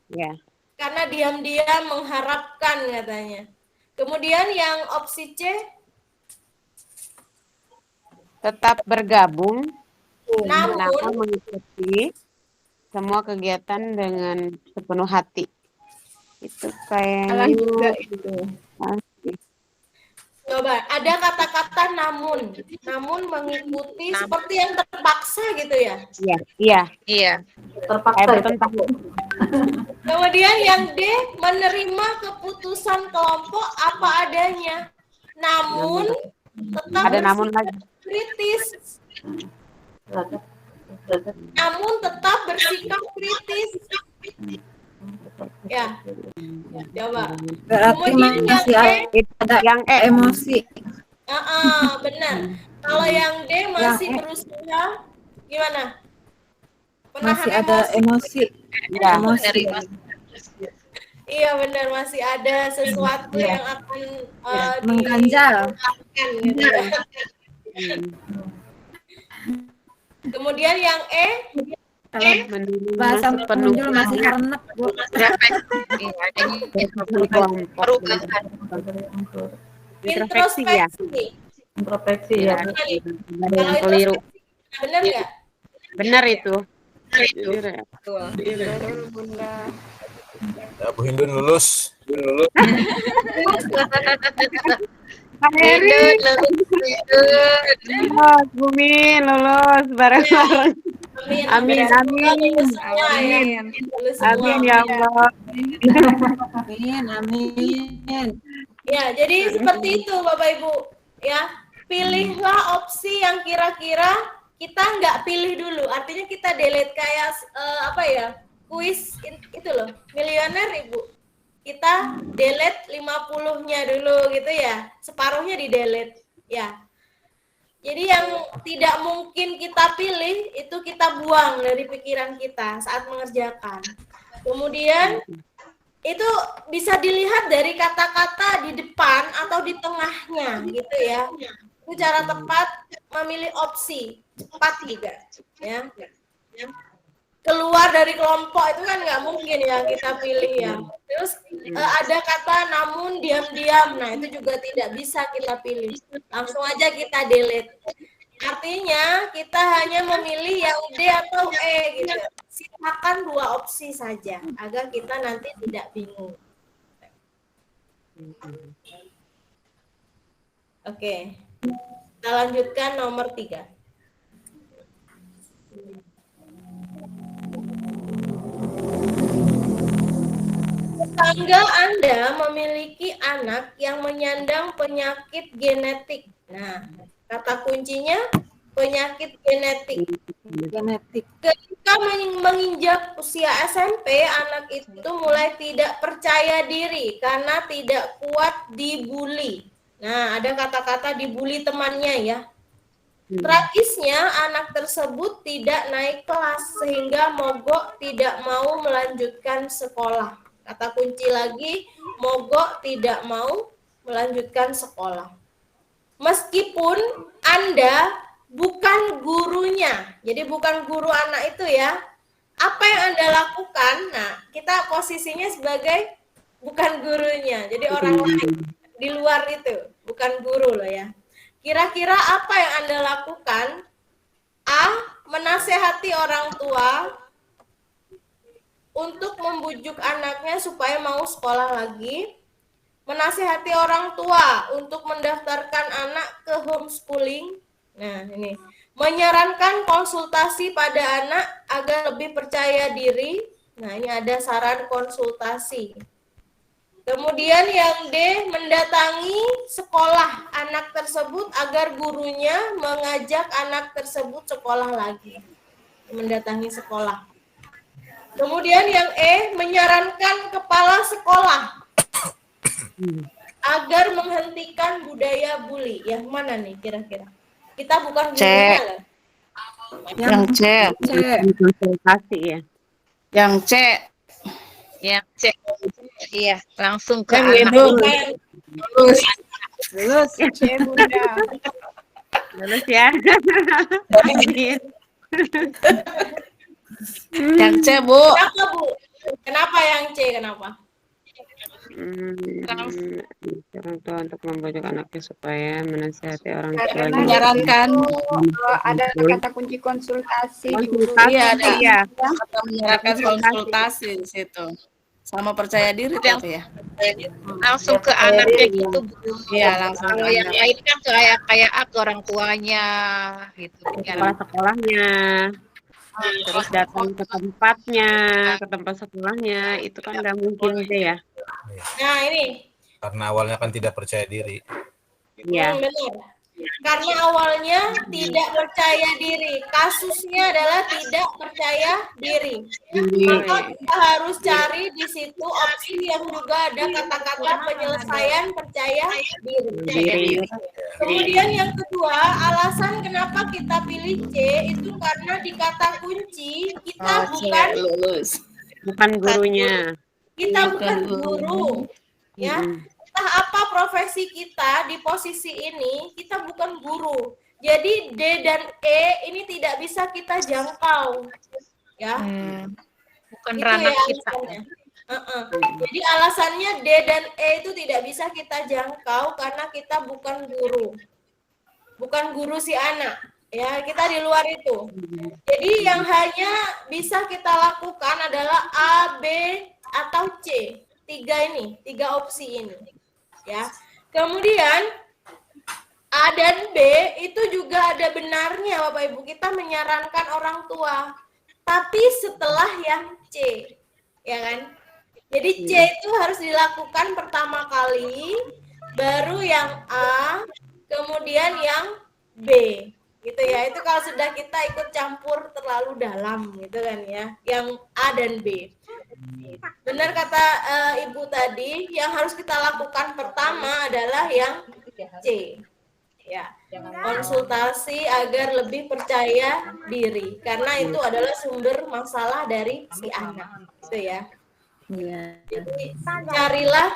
Ya. Karena diam-diam mengharapkan katanya. Kemudian yang opsi C, Tetap bergabung namun namun mengikuti semua kegiatan dengan sepenuh hati. Itu Salah juga kayaknya itu. pasti. coba ada kata-kata namun mengikuti seperti yang terpaksa gitu ya. Iya, iya. Iya. Kayak bertentang. Kemudian yang D, menerima keputusan kelompok apa adanya. Namun tetap Ada namun bersikap lagi. kritis. Namun tetap bersikap kritis. Ya, coba. Berarti Kemudian yang masih E, ada Yang E. emosi. benar. Kalau yang D masih Yang E. berusaha gimana? Masih ada emosi. Ya. Emosi. Iya benar, masih ada sesuatu yang akan Mengganjal. dilakukan gitu ya. Kemudian yang E, Kalau bahasa penunjul masih merenek, Bu. Iya, adanya perubahan. Introspeksi ya. introspeksi. Introspeksi ya. Ada Kalau yang keliru. introspeksi benar nggak? Benar itu. Betul. Betul, Bunda. Ya, Bu Hindun lulus. Pak Heri. Lulus, Bumi, lulus bareng-bareng. Amin, amin. Lulus semua ya. Amin. Lulus semua. Amin ya Allah. Amin, amin. Ya, jadi seperti itu Bapak Ibu. Ya, pilihlah opsi yang kira-kira kita nggak pilih dulu. Artinya kita delete kayak apa ya? Kuis itu loh, milioner Ibu. Kita delete 50-nya dulu gitu ya. Separuhnya di delete. Ya. Jadi yang tidak mungkin kita pilih itu kita buang dari pikiran kita saat mengerjakan. Kemudian itu bisa dilihat dari kata-kata di depan atau di tengahnya gitu ya. Itu cara tepat memilih opsi cepat juga ya. Keluar dari kelompok itu kan nggak mungkin ya kita pilih ya. Terus ada kata namun diam-diam, nah itu juga tidak bisa kita pilih. Langsung aja kita delete. Artinya kita hanya memilih yang D atau E gitu. Silakan 2 opsi saja agar kita nanti tidak bingung. Oke. Kita lanjutkan nomor 3. Tetangga Anda memiliki anak yang menyandang penyakit genetik. Nah, kata kuncinya penyakit genetik. Ketika menginjak usia SMP, anak itu mulai tidak percaya diri karena tidak kuat dibully. Nah, ada kata-kata dibully temannya ya. Tragisnya, anak tersebut tidak naik kelas sehingga mogok tidak mau melanjutkan sekolah. Kata kunci lagi, mogok tidak mau melanjutkan sekolah. Meskipun Anda bukan gurunya, jadi bukan guru anak itu ya, apa yang Anda lakukan? Nah, kita posisinya sebagai bukan gurunya, jadi orang lain di luar itu, bukan guru loh ya. Kira-kira apa yang Anda lakukan? A. Menasehati orang tua untuk membujuk anaknya supaya mau sekolah lagi. Menasehati orang tua untuk mendaftarkan anak ke homeschooling. Nah, ini. Menyarankan konsultasi pada anak agar lebih percaya diri. Nah, ini ada saran konsultasi. Kemudian yang D, mendatangi sekolah anak tersebut agar gurunya mengajak anak tersebut sekolah lagi. Mendatangi sekolah. Kemudian yang E, menyarankan kepala sekolah agar menghentikan budaya bully. Yang mana nih kira-kira? Kita bukan gurunya loh. Yang C. Konsultasi ya. Yang C. Yang C. Iya, langsung ke Yang anak. Hindun. Lulus. Lulus. C, Bunda. Lulus ya. Amin. Yang C, Bu. Kenapa, Bu? Kenapa yang C? Kenapa? Orang tua untuk membujuk anaknya supaya menasihati orang Karena tuanya. Menyarankan. ada kata kunci konsultasi dulu. Iya, ada Iya. kata menyarankan konsultasi di situ. Sama percaya diri Yang tuh ya. langsung ke anaknya gitu, Bu. Iya, langsung Kalau ke yang anak. lain kan kayak ke orang tuanya gitu Kepala kan. sekolahnya, terus datang ke tempatnya, ke tempat sekolahnya, itu kan nggak mungkin deh ya. Nah, ini. Karena awalnya kan tidak percaya diri. Iya. Benar. Karena awalnya tidak percaya diri. Kasusnya adalah tidak percaya diri. Maka kita harus cari di situ opsi yang juga ada kata-kata penyelesaian percaya diri. Kemudian yang kedua, alasan kenapa kita pilih C itu karena di kata kunci kita bukan lulus. Bukan gurunya. kita bukan guru. Ya. Entah apa profesi kita di posisi ini, kita bukan guru. Jadi D dan E ini tidak bisa kita jangkau. Ya. Bukan Itu ranah ya kita. alasannya. Jadi alasannya D dan E itu tidak bisa kita jangkau karena kita bukan guru. Bukan guru si anak. Ya, kita di luar itu. Jadi yang hanya bisa kita lakukan adalah A, B, atau C. Tiga opsi ini. Ya. Kemudian A dan B itu juga ada benarnya Bapak Ibu, kita menyarankan orang tua. Tapi setelah yang C, ya kan? Jadi C itu harus dilakukan pertama kali, baru yang A, kemudian yang B. Gitu ya. Itu kalau sudah kita ikut campur terlalu dalam gitu kan ya, yang A dan B. Benar kata Ibu tadi, yang harus kita lakukan pertama adalah yang C. Ya, konsultasi agar lebih percaya diri karena itu adalah sumber masalah dari si anak, gitu ya. Jadi carilah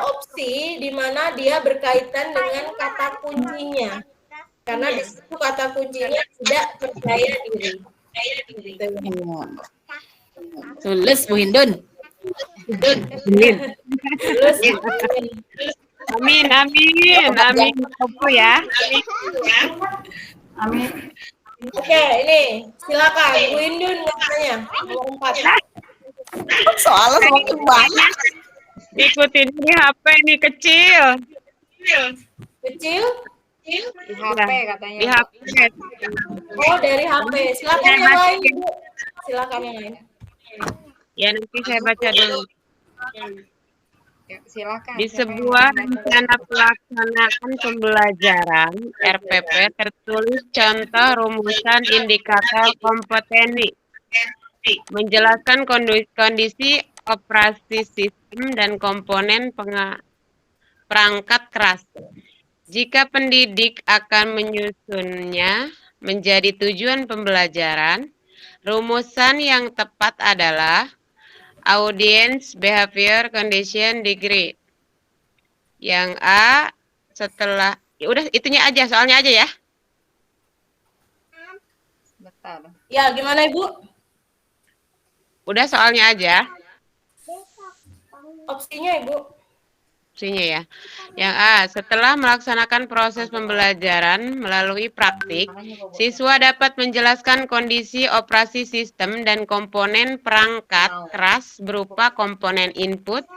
opsi di mana dia berkaitan dengan kata kuncinya. Karena di situ kata kuncinya tidak percaya diri. Gitu. Tulis Bu Hindun. Amin, amin. Apa ya? Amin. Oke, ini silakan Bu Indun katanya nomor 4. Soalnya semakin banyak. Ikutin di HP ini kecil. Kecil? Di HP katanya. Di HP. Oh, dari HP. Silakan yang lain, Bu. Silakan yang lain. Ya nanti saya baca dulu. Ya, silakan. Di sebuah rencana pelaksanaan pembelajaran RPP tertulis contoh rumusan indikator kompetensi, menjelaskan kondisi operasi sistem dan komponen perangkat keras. Jika pendidik akan menyusunnya menjadi tujuan pembelajaran, rumusan yang tepat adalah Audience Behavior Condition Degree. Yang A setelah udah itunya aja, soalnya aja ya. Bentar. Ya, gimana Ibu? Udah soalnya aja. Opsinya Ibu. Opsinya ya. Yang A, setelah melaksanakan proses pembelajaran melalui praktik, siswa dapat menjelaskan kondisi operasi sistem dan komponen perangkat keras berupa komponen input,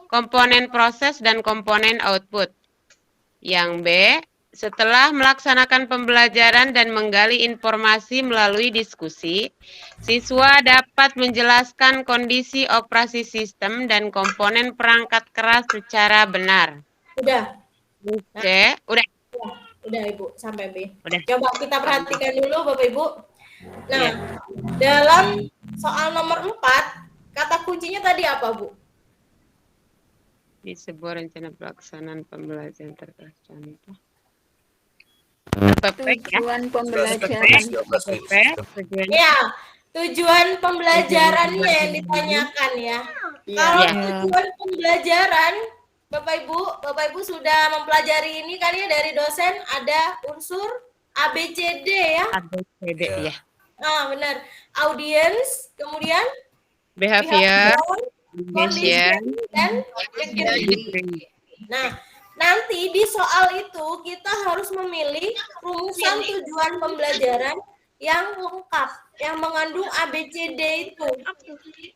komponen proses, dan komponen output. Yang B, setelah melaksanakan pembelajaran dan menggali informasi melalui diskusi, siswa dapat menjelaskan kondisi operasi sistem dan komponen perangkat keras secara benar. Udah. C, udah. Udah Ibu, sampai B. Udah. Coba kita perhatikan dulu Bapak Ibu. Nah, dalam soal nomor 4, kata kuncinya tadi apa, Bu? Di sebuah rencana pelaksanaan pembelajaran terkait contoh. Tujuan pembelajaran. Ya, tujuan pembelajarannya yang ditanyakan ya. Kalau tujuan pembelajaran, Bapak Ibu sudah mempelajari ini kan ya dari dosen ada unsur ABCD ya. ABCD ya. Benar. Audience, kemudian Behavior, condition, dan degree. Nah, nanti di soal itu kita harus memilih rumusan tujuan pembelajaran yang lengkap, yang mengandung ABCD itu.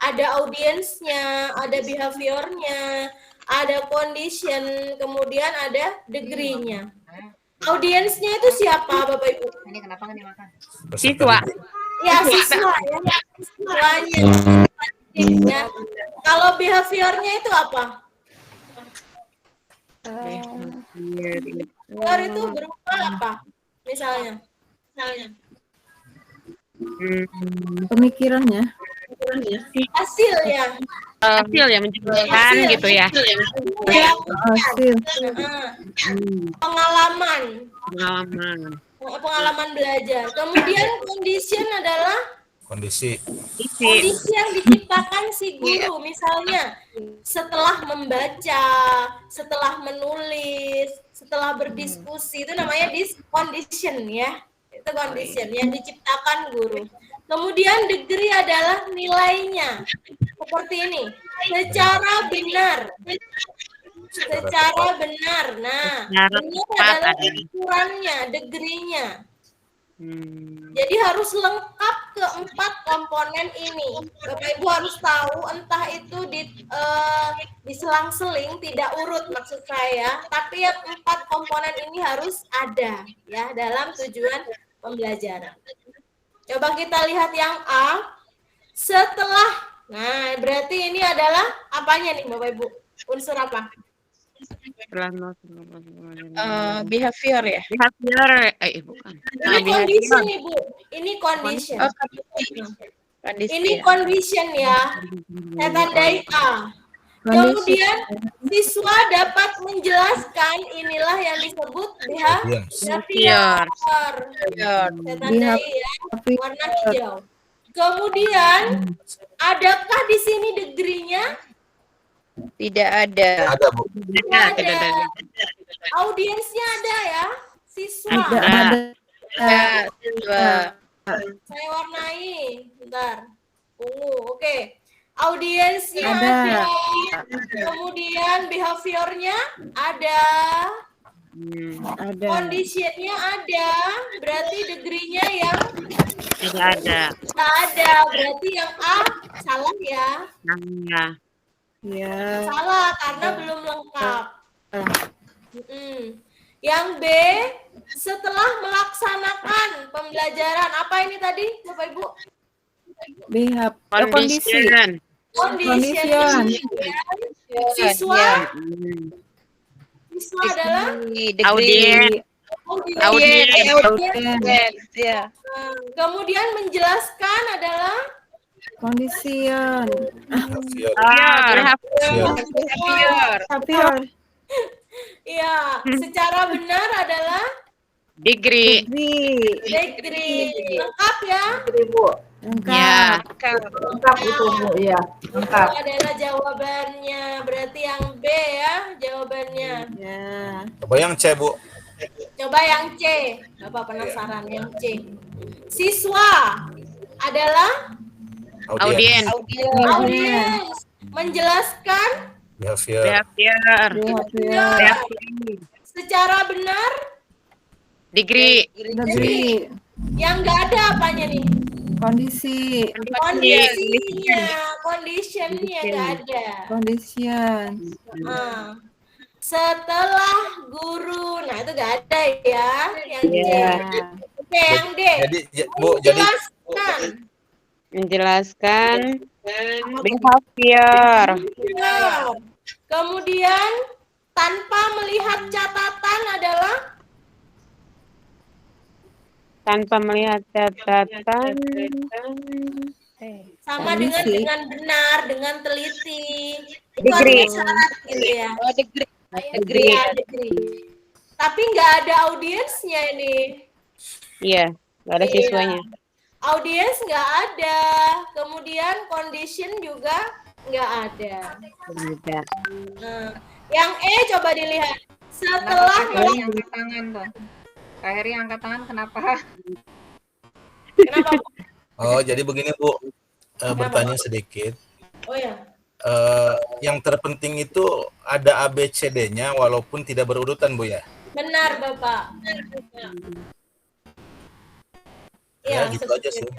Ada audiensnya, ada behaviornya, ada condition, kemudian ada degree-nya. Audiensnya itu siapa, Bapak Ibu? Ini kenapa nggak dimakan? Siswa. Ya, siswa ya. Siswanya. Ya. Kalau behaviornya itu apa? Behavior itu berupa apa? Misalnya. Pemikirannya. Hasil ya. Hasil ya, menjelaskan gitu ya. Hasil. Pengalaman. Pengalaman. Belajar. Kemudian condition adalah Kondisi. kondisi yang diciptakan si guru. Misalnya setelah membaca, setelah menulis, setelah berdiskusi, itu namanya condition ya. Itu condition yang diciptakan guru. Kemudian degree adalah nilainya. Seperti ini. Secara benar. Secara benar. Nah, benar adalah ukurannya, degree-nya. Jadi harus lengkap keempat komponen ini. Bapak Ibu harus tahu, entah itu diselang-seling, tidak urut maksud saya, tapi yang 4 komponen ini harus ada ya dalam tujuan pembelajaran. Coba kita lihat yang A. Setelah, nah berarti ini adalah apanya nih Bapak Ibu? Unsur apa? behavior ya. Behavior, bukan. Ini condition Ibu. Ini condition. Ini condition ya. Saya tandai A. Kemudian siswa dapat menjelaskan, inilah yang disebut behavior. Saya tandai ya, warna hijau. Kemudian adakah di sini degree-nya? Tidak ada. Ada, Bu. Ada. Audiensnya ada ya, siswa. Ada. Saya warnai, bentar. Ungu, oke. Audiensnya Ada. Kemudian behaviornya ada. Ada. Conditionnya ada. Berarti degree-nya yang Tidak ada. tidak ada. Berarti yang A salah ya. Ya. Salah karena belum lengkap. Yang B, setelah melaksanakan pembelajaran, apa ini tadi Bapak Ibu? Kondisi. Condition. Siswa adalah Degree. audiens. Ya. Kemudian menjelaskan adalah Condition. Behavior. iya, secara benar adalah Degree. degree. Lengkap ya? Lengkap. Lengkap itu Bu, ya. Lengkap. Itu adalah jawabannya. Berarti yang B ya jawabannya. Ya. Coba yang C, Bu. Coba yang C. Bapak penasaran yang C. Siswa adalah Audiens. audiens. Menjelaskan Behavior. secara benar. Degree. Degree. Yang nggak ada apanya nih? Kondisi. Conditionnya nggak ada. Condition. Setelah guru, nah itu nggak ada ya. Yang C. Oke, yang D. Jadi, Bu, jadi Menjelaskan behavior. Kemudian tanpa melihat catatan adalah Tanpa melihat catatan. sama dengan benar, dengan teliti. Itu Degree. harus syarat gitu ya. Degree. Tapi nggak ada audiensnya ini. Iya, nggak ada siswanya. Audiens nggak ada. Kemudian condition juga nggak ada. Tidak. Nah, yang E coba dilihat. Setelah Kak Heri angkat tangan tuh. Kak Heri angkat tangan kenapa? Kenapa? Oh, jadi begini Bu, bertanya sedikit. Oh ya, Yang terpenting itu ada ABCD-nya walaupun tidak berurutan Bu ya? benar Bapak. Ya, Iya, gitu seperti aja sih. itu.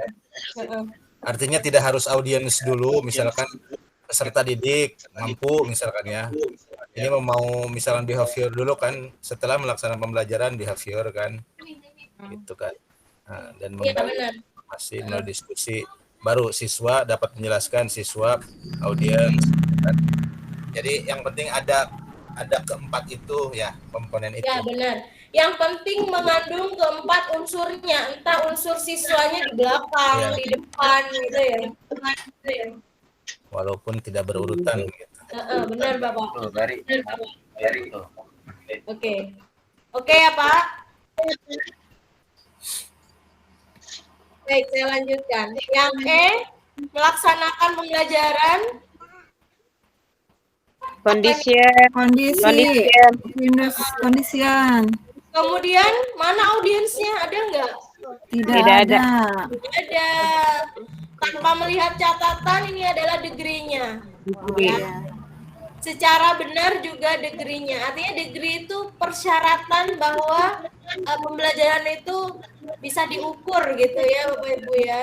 Heeh. Artinya tidak harus audiens dulu, misalkan peserta didik mampu misalkan ya. Ini mau misalkan behavior dulu kan, setelah melaksanakan pembelajaran behavior kan, gitu kan. Nah, dan Iya memberi benar. informasi melalui diskusi, baru siswa dapat menjelaskan, siswa, audiens. Kan. Jadi yang penting ada keempat itu ya, komponen itu. Ya benar. Yang penting mengandung keempat unsurnya, entah unsur siswanya di belakang, Ya. di depan gitu ya. Walaupun tidak berurutan gitu. Benar Bapak. Dari. Oke. Oke ya Pak. Baik, saya lanjutkan. Yang E, melaksanakan pembelajaran. Kondisian. Kemudian, mana audiensnya? Ada nggak? Tidak ada. Tidak ada. Tanpa melihat catatan, ini adalah degree-nya. Ya. Secara benar juga degree-nya. Artinya degree itu persyaratan bahwa pembelajaran itu bisa diukur gitu ya Bapak Ibu ya,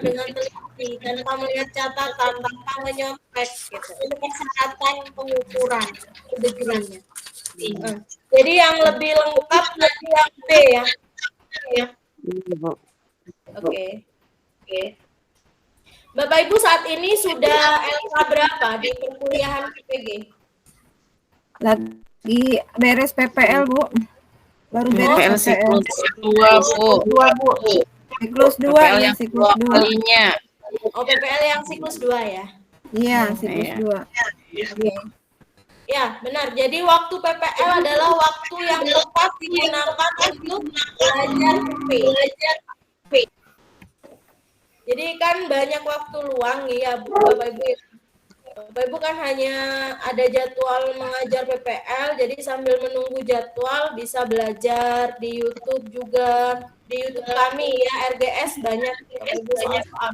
dengan teliti, tanpa melihat catatan, tanpa menyontek gitu. Itu persyaratan pengukuran degree-nya. Jadi yang lebih lengkap nanti yang B ya. Oke. Bapak Ibu saat ini sudah LK berapa di perkuliahan PPG? Lagi beres PPL, Bu. Baru beres PPL. siklus 2, Bu. Siklus 2 PPL ya, yang siklus 2. kalinya. Oh, PPL yang siklus 2 ya? Iya, siklus 2. Oke. Ya, benar. Jadi waktu PPL adalah waktu yang tepat digunakan untuk belajar P. Jadi kan banyak waktu luang ya Bapak Ibu. Bapak Ibu kan hanya ada jadwal mengajar PPL, jadi sambil menunggu jadwal bisa belajar di YouTube juga. Di YouTube kami ya, RGS banyak Bapak Ibu soal.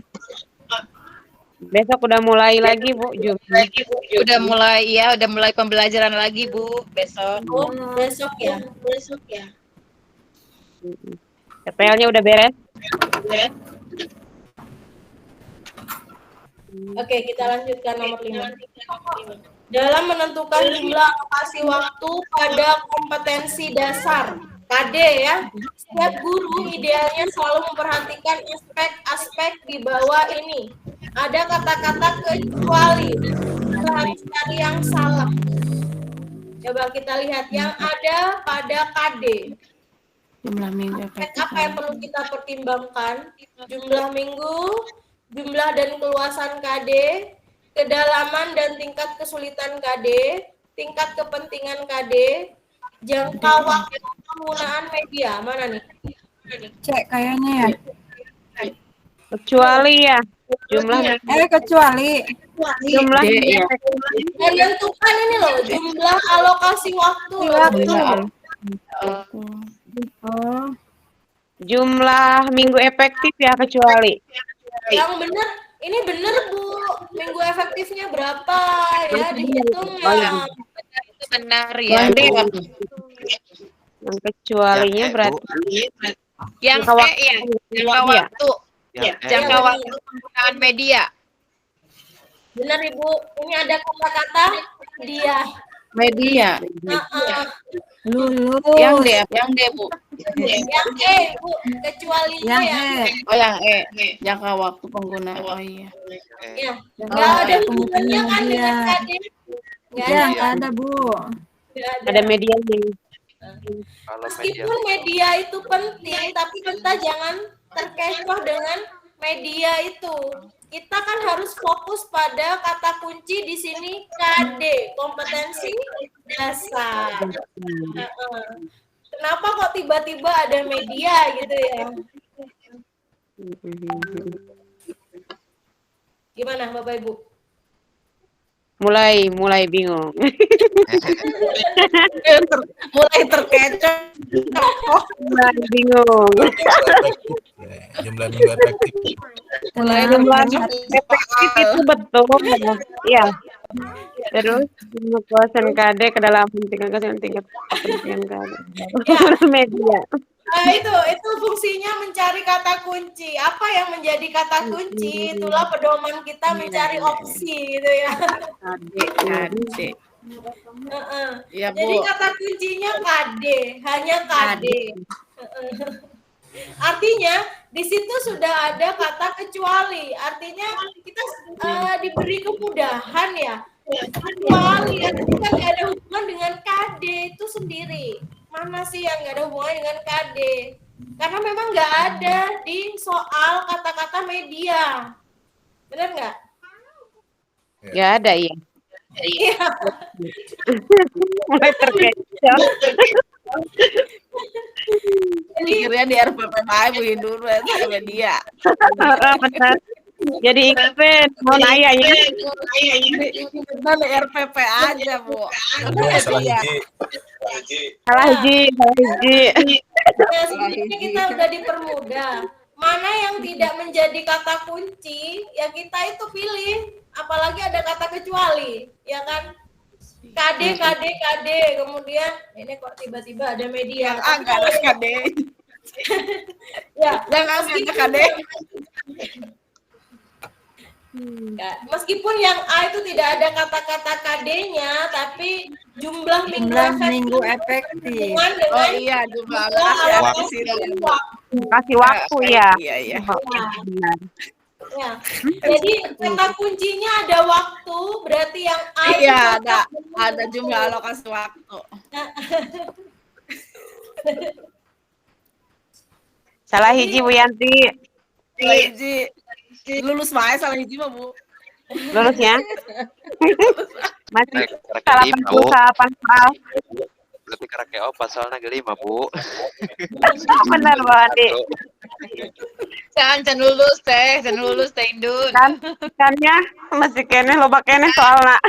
Besok udah mulai lagi, Bu. Udah mulai pembelajaran lagi, Bu, besok. Oh, besok ya. PPL-nya udah beres? Oke, kita lanjutkan nomor 5. Dalam menentukan jumlah alokasi waktu pada kompetensi dasar KD ya, setiap guru idealnya selalu memperhatikan aspek-aspek di bawah ini. Ada kata-kata kecuali, kita harus cari yang salah. Coba kita lihat yang ada pada KD. Jumlah minggu Apa yang perlu kita pertimbangkan? Jumlah minggu, jumlah dan keluasan KD, kedalaman dan tingkat kesulitan KD, tingkat kepentingan KD, jangka waktu penggunaan media. Mana nih? Cek kayaknya ya. Kecuali ya. Jumlah Kecuali. jumlah ya. Menentukan ini loh, jumlah alokasi waktu. Oh, jumlah minggu efektif ya kecuali. Yang benar, ini benar Bu. Minggu efektifnya berapa ya? Dihitung ya. Benar ya. Yang kecualinya Yang E, berarti Yang Jangka E ya, jangka waktu. Jangka waktu penggunaan media. Benar Ibu. Ini ada kata-kata dia. Media. lulus. Yang D, Bu. Yang E Bu, kecualinya Yang ya. E. Oh, yang E. Jangka waktu penggunaan. Oh iya. Ya, nggak ada hubungannya kan dengan KD. Nggak Ya, ada. nggak ada, Bu. Nggak ada medianya. Kalau media Meskipun media itu penting, tapi kita jangan terkecoh dengan media itu. Kita kan harus fokus pada kata kunci di sini KD, kompetensi dasar. Kenapa kok tiba-tiba ada media gitu ya? Gimana Bapak Ibu? Mulai bingung. Mulai terkecoh. Mulai bingung. Jumlah minggu efektif. Mulai Jumlah dari efektif itu betul. Iya. Terus penguasaan KD ke dalam tingkat kepentingan KD. Media. Nah, itu fungsinya mencari kata kunci. Apa yang menjadi kata kunci? Itulah pedoman kita mencari opsi gitu ya. KD. Ya, Bu. Jadi kata kuncinya KD, hanya KD. Artinya di situ sudah ada kata kecuali. Artinya kita diberi kemudahan ya. Kecuali ya, kita nggak ada hubungan dengan KD itu sendiri. Mana sih yang nggak ada hubungan dengan KD? Karena memang nggak ada di soal kata-kata media. Benar nggak? Ya ada iya. Iya. Mulai terkecoh. Pikirnya di RPPMA Bu Hindur itu media. Benar. Jadi event mau nanya ya. Kita di RPP aja, Bu. Salah Media. Salah hiji. Nah, sebenarnya kita udah dipermudah. Mana yang tidak menjadi kata kunci, ya kita itu pilih. Apalagi ada kata kecuali, ya kan? KD, kemudian ini kok tiba-tiba ada media. Enggak ada KD. Ya, Jangan ada KD. Meskipun yang A itu tidak ada kata-kata KD-nya, tapi jumlah minggu efektif. Oh iya, jumlah Waktu. Kasih waktu ya. Iya. Benar. Ya. Jadi kata kuncinya ada waktu, berarti yang A itu Iya, ada jumlah alokasi waktu. Salah hiji Bu Yanti. Salah hiji. Lulus wae salah hiji mah, Bu. Lulusnya? Masih Salah 88 soal. Lebih ke KO pasalnya kelima, Bu. Benar Bu Andi. Can lulus teh Indun. Kannya masih kene loba kene soalna.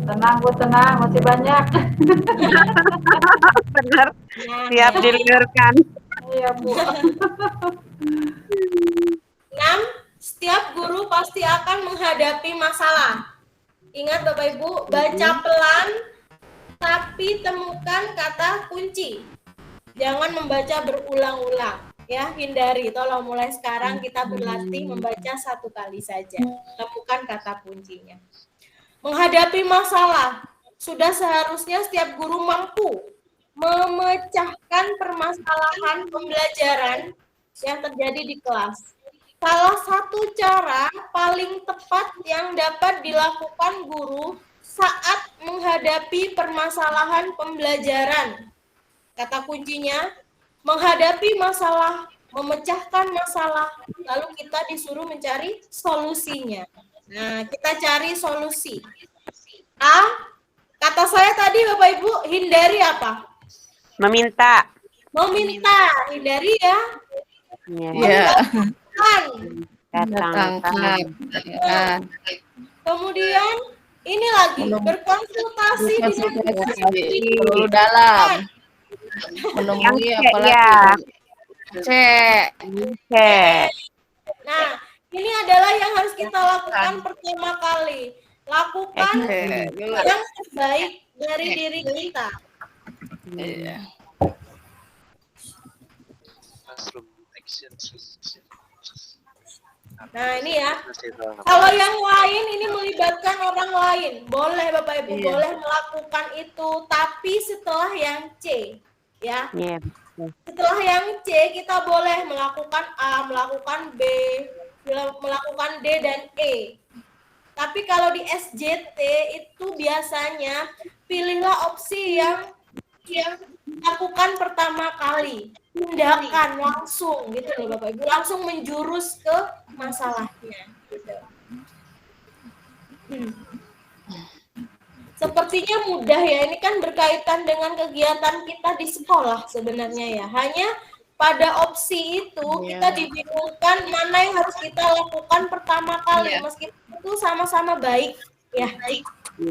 Tenang Bu, tenang, masih banyak. Benar. Siap diliurkan. Iya Bu. 6. Setiap guru pasti akan menghadapi masalah. Ingat Bapak Ibu, baca pelan tapi temukan kata kunci. Jangan membaca berulang-ulang. Ya, hindari. Tolong mulai sekarang kita berlatih membaca satu kali saja. Temukan kata kuncinya. Menghadapi masalah, sudah seharusnya setiap guru mampu memecahkan permasalahan pembelajaran yang terjadi di kelas. Salah satu cara paling tepat yang dapat dilakukan guru saat menghadapi permasalahan pembelajaran. Kata kuncinya, menghadapi masalah, memecahkan masalah, lalu kita disuruh mencari solusinya. Nah, kita cari solusi. A, kata saya tadi Bapak Ibu, hindari apa? Meminta. Meminta, hindari ya. Iya. Datangkan. Kemudian ini lagi berkonsultasi Perlu dalam. Menemui Yang apalagi. ya. Cek. Nah, ini adalah yang harus kita lakukan pertama kali. Lakukan yang terbaik dari diri kita. Iya. Nah, ini ya. Kalau yang lain ini melibatkan orang lain, boleh Bapak Ibu, boleh melakukan itu, tapi setelah yang C, ya. Iya. Setelah yang C, kita boleh melakukan A, melakukan B, melakukan D dan E. Tapi kalau di SJT itu biasanya pilihlah opsi yang lakukan pertama kali, tindakan langsung gitu loh Bapak Ibu, langsung menjurus ke masalahnya gitu. Sepertinya mudah ya, ini kan berkaitan dengan kegiatan kita di sekolah sebenarnya ya. Hanya pada opsi itu kita dibingungkan mana yang harus kita lakukan pertama kali, meskipun itu sama-sama baik ya.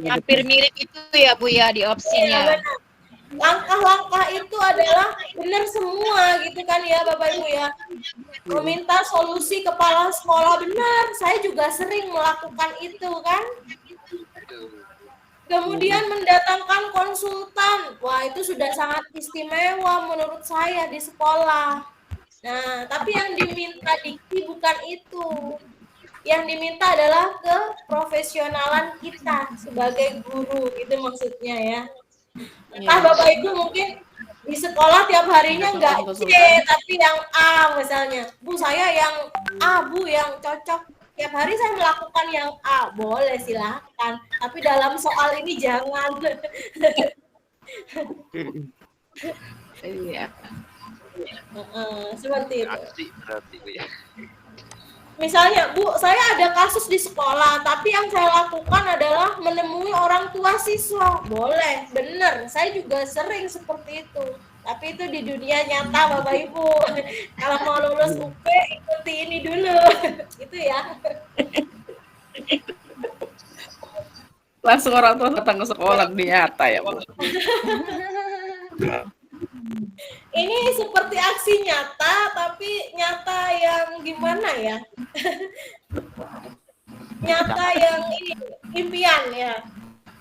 Hampir mirip itu ya Bu ya di opsinya. Iya, benar. langkah-langkah itu adalah benar semua gitu kan ya Bapak Ibu ya. Meminta solusi kepala sekolah, benar, saya juga sering melakukan itu kan. Kemudian mendatangkan konsultan, wah itu sudah sangat istimewa menurut saya di sekolah. Nah, tapi yang diminta Dikti bukan itu. Yang diminta adalah keprofesionalan kita sebagai guru, itu maksudnya ya. Entah Bapak Ibu mungkin di sekolah tiap harinya nggak C, tapi yang A misalnya. Bu, saya yang A, Bu, yang cocok. Tiap hari saya melakukan yang A, boleh silahkan. Tapi dalam soal ini jangan. Iya. Seperti itu. Aksi berarti Bu ya. Misalnya, Bu, saya ada kasus di sekolah, tapi yang saya lakukan adalah menemui orang tua siswa. Boleh, benar. Saya juga sering seperti itu. Tapi itu di dunia nyata, Bapak Ibu. Kalau mau lulus UP, ikuti ini dulu. Gitu ya. Langsung orang tua datang ke sekolah di nyata ya, Bu. Ini seperti aksi nyata, tapi nyata yang gimana ya? Nyata yang ini, impian ya.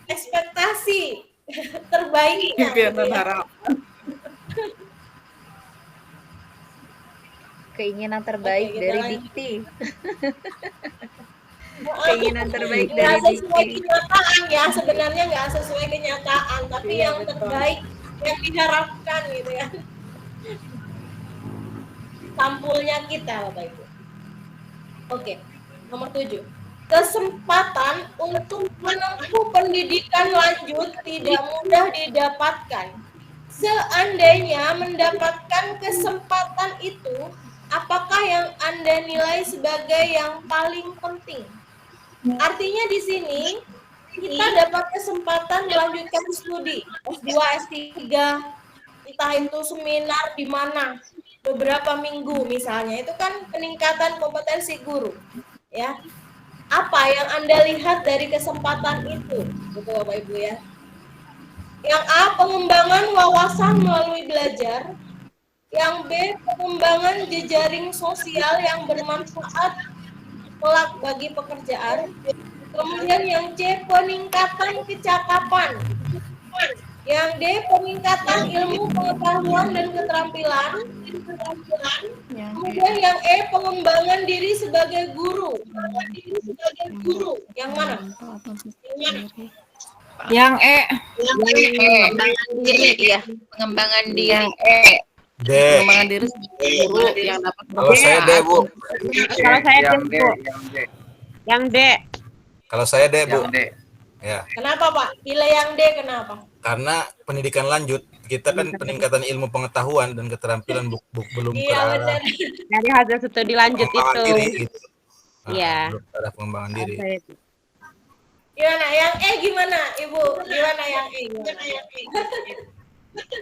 Ekspektasi terbaiknya. Impian dan gitu ya. harapan. Keinginan terbaik Oke, kita dari lanjut. Dikti. Keinginan terbaik Nggak dari sesuai Dikti. kenyataan ya, sebenarnya nggak sesuai kenyataan, tapi Iya, yang betul. terbaik yang diharapkan gitu ya. Sampulnya kita Bapak Ibu. Oke, nomor 7. Kesempatan untuk menempuh pendidikan lanjut tidak mudah didapatkan. Seandainya mendapatkan kesempatan itu, apakah yang Anda nilai sebagai yang paling penting? Artinya di sini kita dapat kesempatan melanjutkan studi S2, S3, entah itu seminar di mana beberapa minggu misalnya, itu kan peningkatan kompetensi guru ya. Apa yang Anda lihat dari kesempatan itu, betul Bapak Ibu ya? Yang A, pengembangan wawasan melalui belajar. Yang B, pengembangan jejaring sosial yang bermanfaat kelak bagi pekerjaan. Kemudian yang C, peningkatan kecakapan. Yang D, peningkatan ilmu pengetahuan dan keterampilan. Kemudian yang E, pengembangan diri sebagai guru. Yang mana? Yang E. Pengembangan diri, ya. Pengembangan diri. D. Pengembangan diri sebagai guru yang dapat Kalau saya D, Bu. Kalau saya Yang D, D, Bu. yang D. Yang D. Kalau saya D, Bu. Yang D. Ya. Kenapa Pak? Pilih yang D, kenapa? Karena pendidikan lanjut, kita kan peningkatan ilmu pengetahuan dan keterampilan belum ke Iya arah benar. Dari hasil studi lanjut pengembangan itu. diri gitu. Nah, Iya. belum ke arah pengembangan diri. Gimana? Yang E gimana, Ibu? Gimana yang E?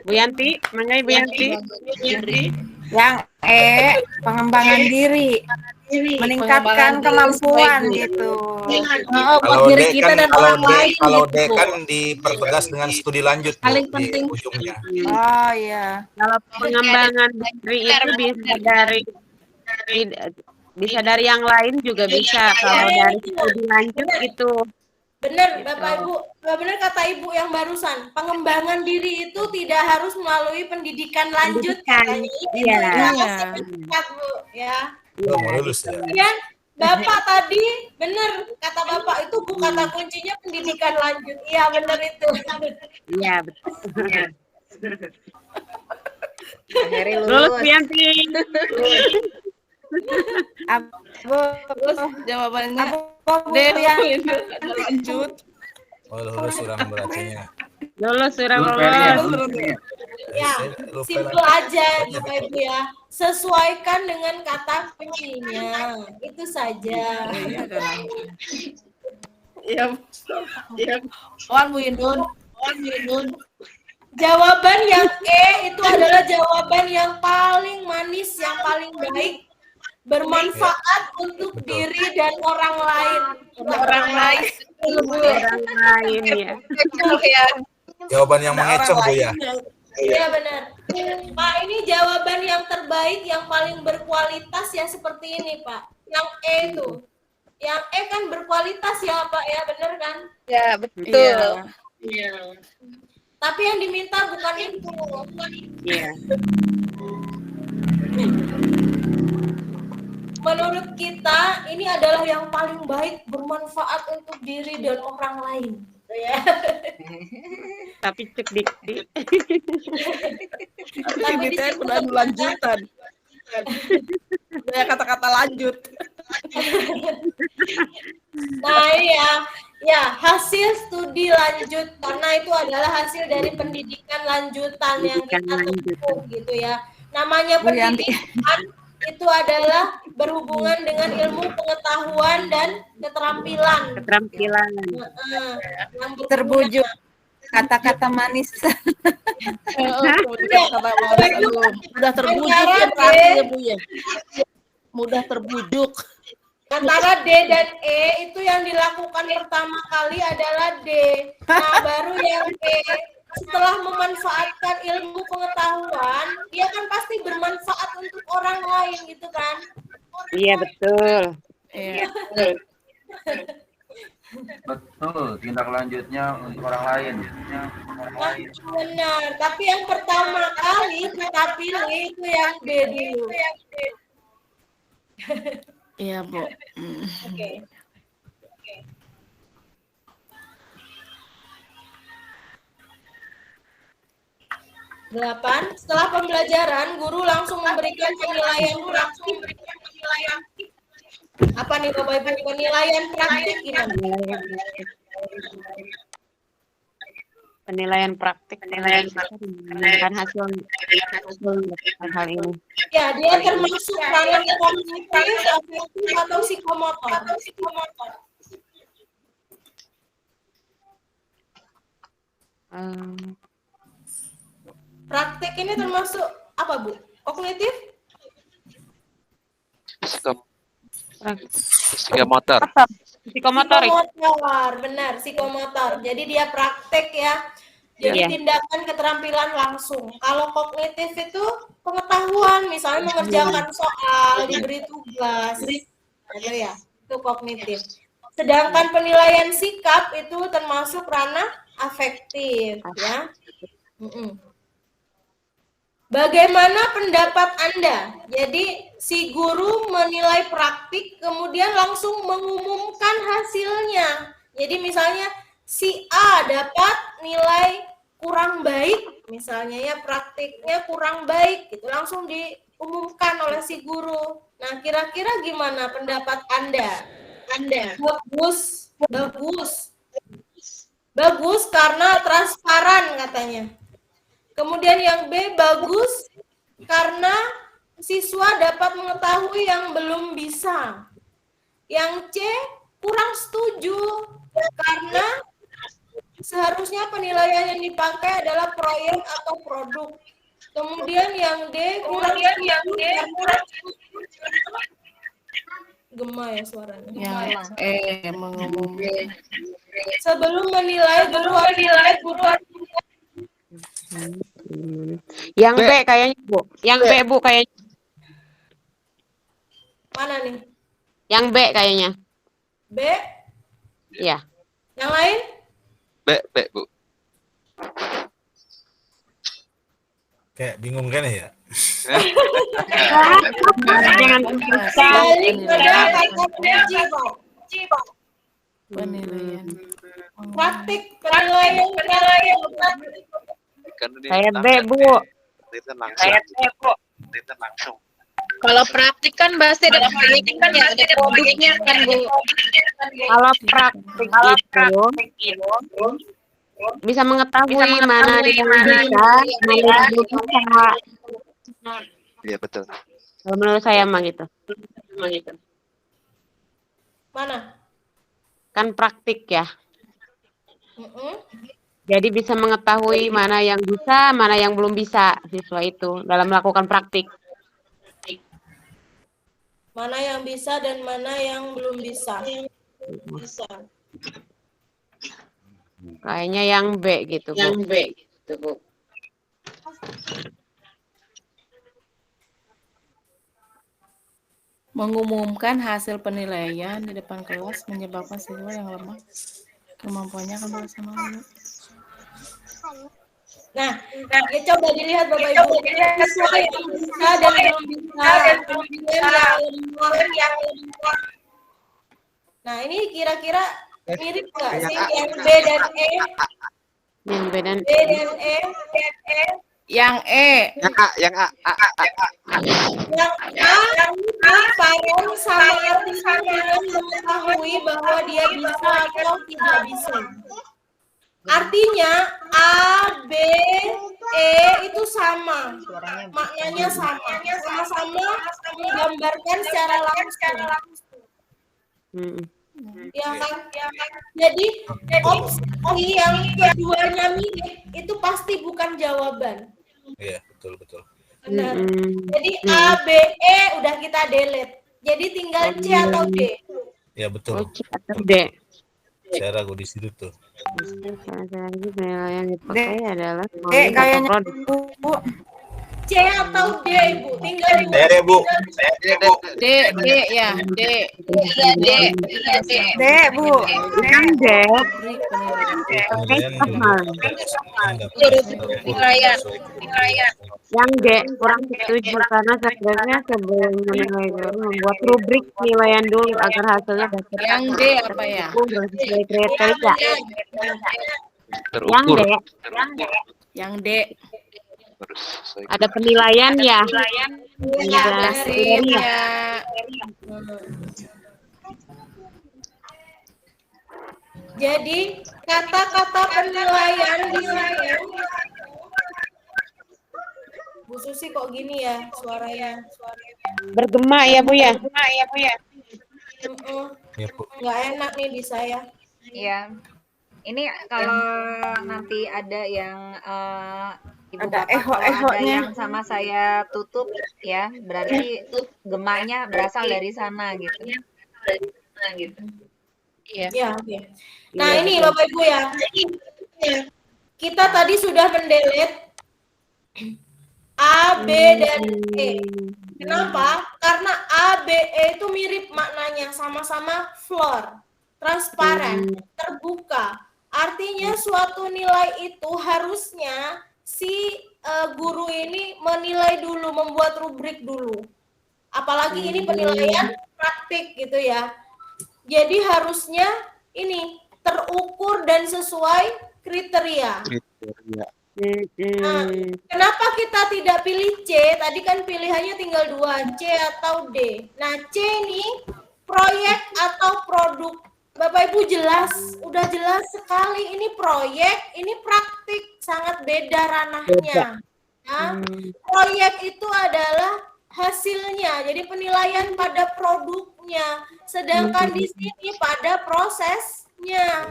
Bu Yanti, mana Ibu Yanti? Yang E, pengembangan diri. Meningkatkan kemampuan gitu. Oh, buat Kalau diri D kita kan, dan kalau orang D, lain. kalau D gitu. kan dipertegas dengan studi lanjut Bu, Paling di penting. ujungnya. Oh iya. Kalau pengembangan diri itu bisa dari yang lain juga bisa. Kalau dari studi lanjut itu Benar, Bapak Ibu. Benar kata Ibu yang barusan. Pengembangan diri itu tidak harus melalui pendidikan lanjut. Pendidikan, Katanya itu iya. cepat, Bu. Ya. Oh, mau lulus ya. Kemudian Bapak tadi benar kata Bapak itu Bu, kata kuncinya pendidikan lanjut. Iya benar itu. iya betul. Akhirnya Lulus lulus. Bu Yanti. Terus jawabannya Apa D, yang lanjut. Oh, lulus orang berartinya. Lulus sudah Lu Ferry ya, lulus. lu Ferry ya. Ya, Lupa simpel aja Bapak Ibu ya. Sesuaikan dengan kata kuncinya. Itu saja. Iya. Iya. Wan Bu Indun. Jawaban yang E itu adalah jawaban yang paling manis, yang paling baik, bermanfaat untuk diri dan orang lain. Orang lain. Orang lain ya. Cocok ya. Jawaban yang Ada orang mengecoh, Bu, lain ya? yang Iya benar. Pak, ini jawaban yang terbaik, yang paling berkualitas ya seperti ini, Pak. Yang E itu. Yang E kan berkualitas ya, Pak ya, benar kan? Ya, betul. Iya. Tapi yang diminta bukan itu. Iya. Menurut kita ini adalah yang paling baik, bermanfaat untuk diri dan orang lain. Gitu ya. Tapi cek dikti. Tapi ini saya udah lanjutan. Saya kata-kata lanjut. Nah ya hasil studi lanjut, karena itu adalah hasil dari pendidikan lanjutan yang kita tempuh gitu ya. Namanya pendidikan itu adalah berhubungan dengan ilmu pengetahuan dan keterampilan. Keterampilan. Yang Terbujuk. Kata-kata manis. Kata mudah terbujuk ya berarti ya, Bu ya. Mudah terbujuk. Antara D dan E itu yang dilakukan pertama kali adalah D. Nah, baru yang E setelah memanfaatkan ilmu pengetahuan, dia kan pasti bermanfaat untuk orang lain gitu kan? Iya, betul. Iya. Betul, tindak lanjutnya untuk orang lain. Benar, tapi yang pertama kali kita pilih itu yang D dulu. Iya, Bu. Oke. Delapan, setelah pembelajaran, guru langsung memberikan penilaian praktik. Apa nih Bapak Ibu? Penilaian praktik gimana? Penilaian praktik, menentukan hasil hal ini. Ya, dia termasuk ranah kognitif, afektif, atau psikomotor. Praktik ini termasuk apa, Bu? Kognitif? Psikomotor. Psikomotor, benar, psikomotor. Jadi dia praktek ya. Jadi tindakan keterampilan langsung. Kalau kognitif itu pengetahuan, misalnya mengerjakan soal, diberi tugas, gitu ya. Itu kognitif. Sedangkan penilaian sikap itu termasuk ranah afektif, ya. Bagaimana pendapat Anda? Jadi si guru menilai praktik, kemudian langsung mengumumkan hasilnya. Jadi misalnya si A dapat nilai kurang baik, misalnya ya praktiknya kurang baik, gitu langsung diumumkan oleh si guru. Nah, kira-kira gimana pendapat Anda? Bagus karena transparan katanya. Kemudian yang B, bagus karena siswa dapat mengetahui yang belum bisa. Yang C, kurang setuju karena seharusnya penilaian yang dipakai adalah proyek atau produk. Kemudian yang D, kurang setuju karena gema ya suaranya. Yang mengumumkan. Sebelum menilai, guru Yang B kayaknya, Bu. Yang B, Bu, kayaknya. Mana nih? Yang B kayaknya. B? Iya. Yang lain? B, Bu. Kayak bingung kan ya? Jangan Balik pada kata kunci, Pak. Penilaian. Praktik penilaian. Saya B, Bu. Langsung. Kalau praktik kan pasti ada penelitian ya, ada produknya kan, Bu. Kalau praktik itu bisa mengetahui mana yang bisa, mana yang belum bisa. Iya, betul. Kalau menurut saya mah gitu. Mana? Kan praktik ya. Jadi bisa mengetahui mana yang bisa, mana yang belum bisa siswa itu dalam melakukan praktik. Mana yang bisa dan mana yang belum bisa. Kayaknya yang B gitu, Bu. Mengumumkan hasil penilaian di depan kelas menyebabkan siswa yang lemah kemampuannya akan bersama. Nah, ya coba dilihat Bapak Ibu, siswa yang bisa dan belum bisa, kemudian yang lemah. Nah, ini kira-kira mirip nggak sih yang B dan E? Yang B dan B dan E? Yang E. Yang A. Yang A, ini Farel sama artinya mengetahui bahwa dia bisa atau tidak bisa. Artinya A, B, E itu sama, maknanya sama-sama menggambarkan secara langsung. Ya kan? Jadi opsi yang keduanya mirip itu pasti bukan jawaban. Iya, betul. Benar. Jadi A, B, E udah kita delete. Jadi tinggal C atau D. Ya, betul. C atau D. Saya ragu di situ tuh. Salah lagi penilaian yang dipakai adalah kayaknya Bu. C atau D, Ibu? Tinggal D, Bu. D ya, D. D, Bu. Yang D. Yang D kurang setuju karena sebenarnya sebelum menilai guru membuat rubrik penilaian dulu agar hasilnya dapat Yang D apa ya? sesuai kriteria. Yang D. Yang D. Ada penilaian ya. Hasilnya. Jadi kata-kata penilaian di sini, Bu Susi kok gini ya suaranya? Bergema ya Bu ya. Nggak enak nih di saya. Iya. Ini kalau nanti ada yang Ibu Ada Bapak kalau ada eho-ehonya. yang sama saya tutup ya, berarti gemanya berasal dari sana gitu. Iya. Ya, oke. Nah, ini Bapak Ibu ya. Kita tadi sudah mendelete A, B, dan E. Kenapa? Karena A, B, E itu mirip maknanya, sama-sama floor, transparan, terbuka. Artinya suatu nilai itu harusnya si guru ini menilai dulu, membuat rubrik dulu. Apalagi ini penilaian praktik gitu ya. Jadi harusnya ini terukur dan sesuai kriteria. Nah, kenapa kita tidak pilih C? Tadi kan pilihannya tinggal 2, C atau D. Nah, C ini proyek atau produk. Bapak Ibu udah jelas sekali ini proyek, ini praktik, sangat beda ranahnya. Nah, proyek itu adalah hasilnya, jadi penilaian pada produknya, sedangkan di sini pada prosesnya.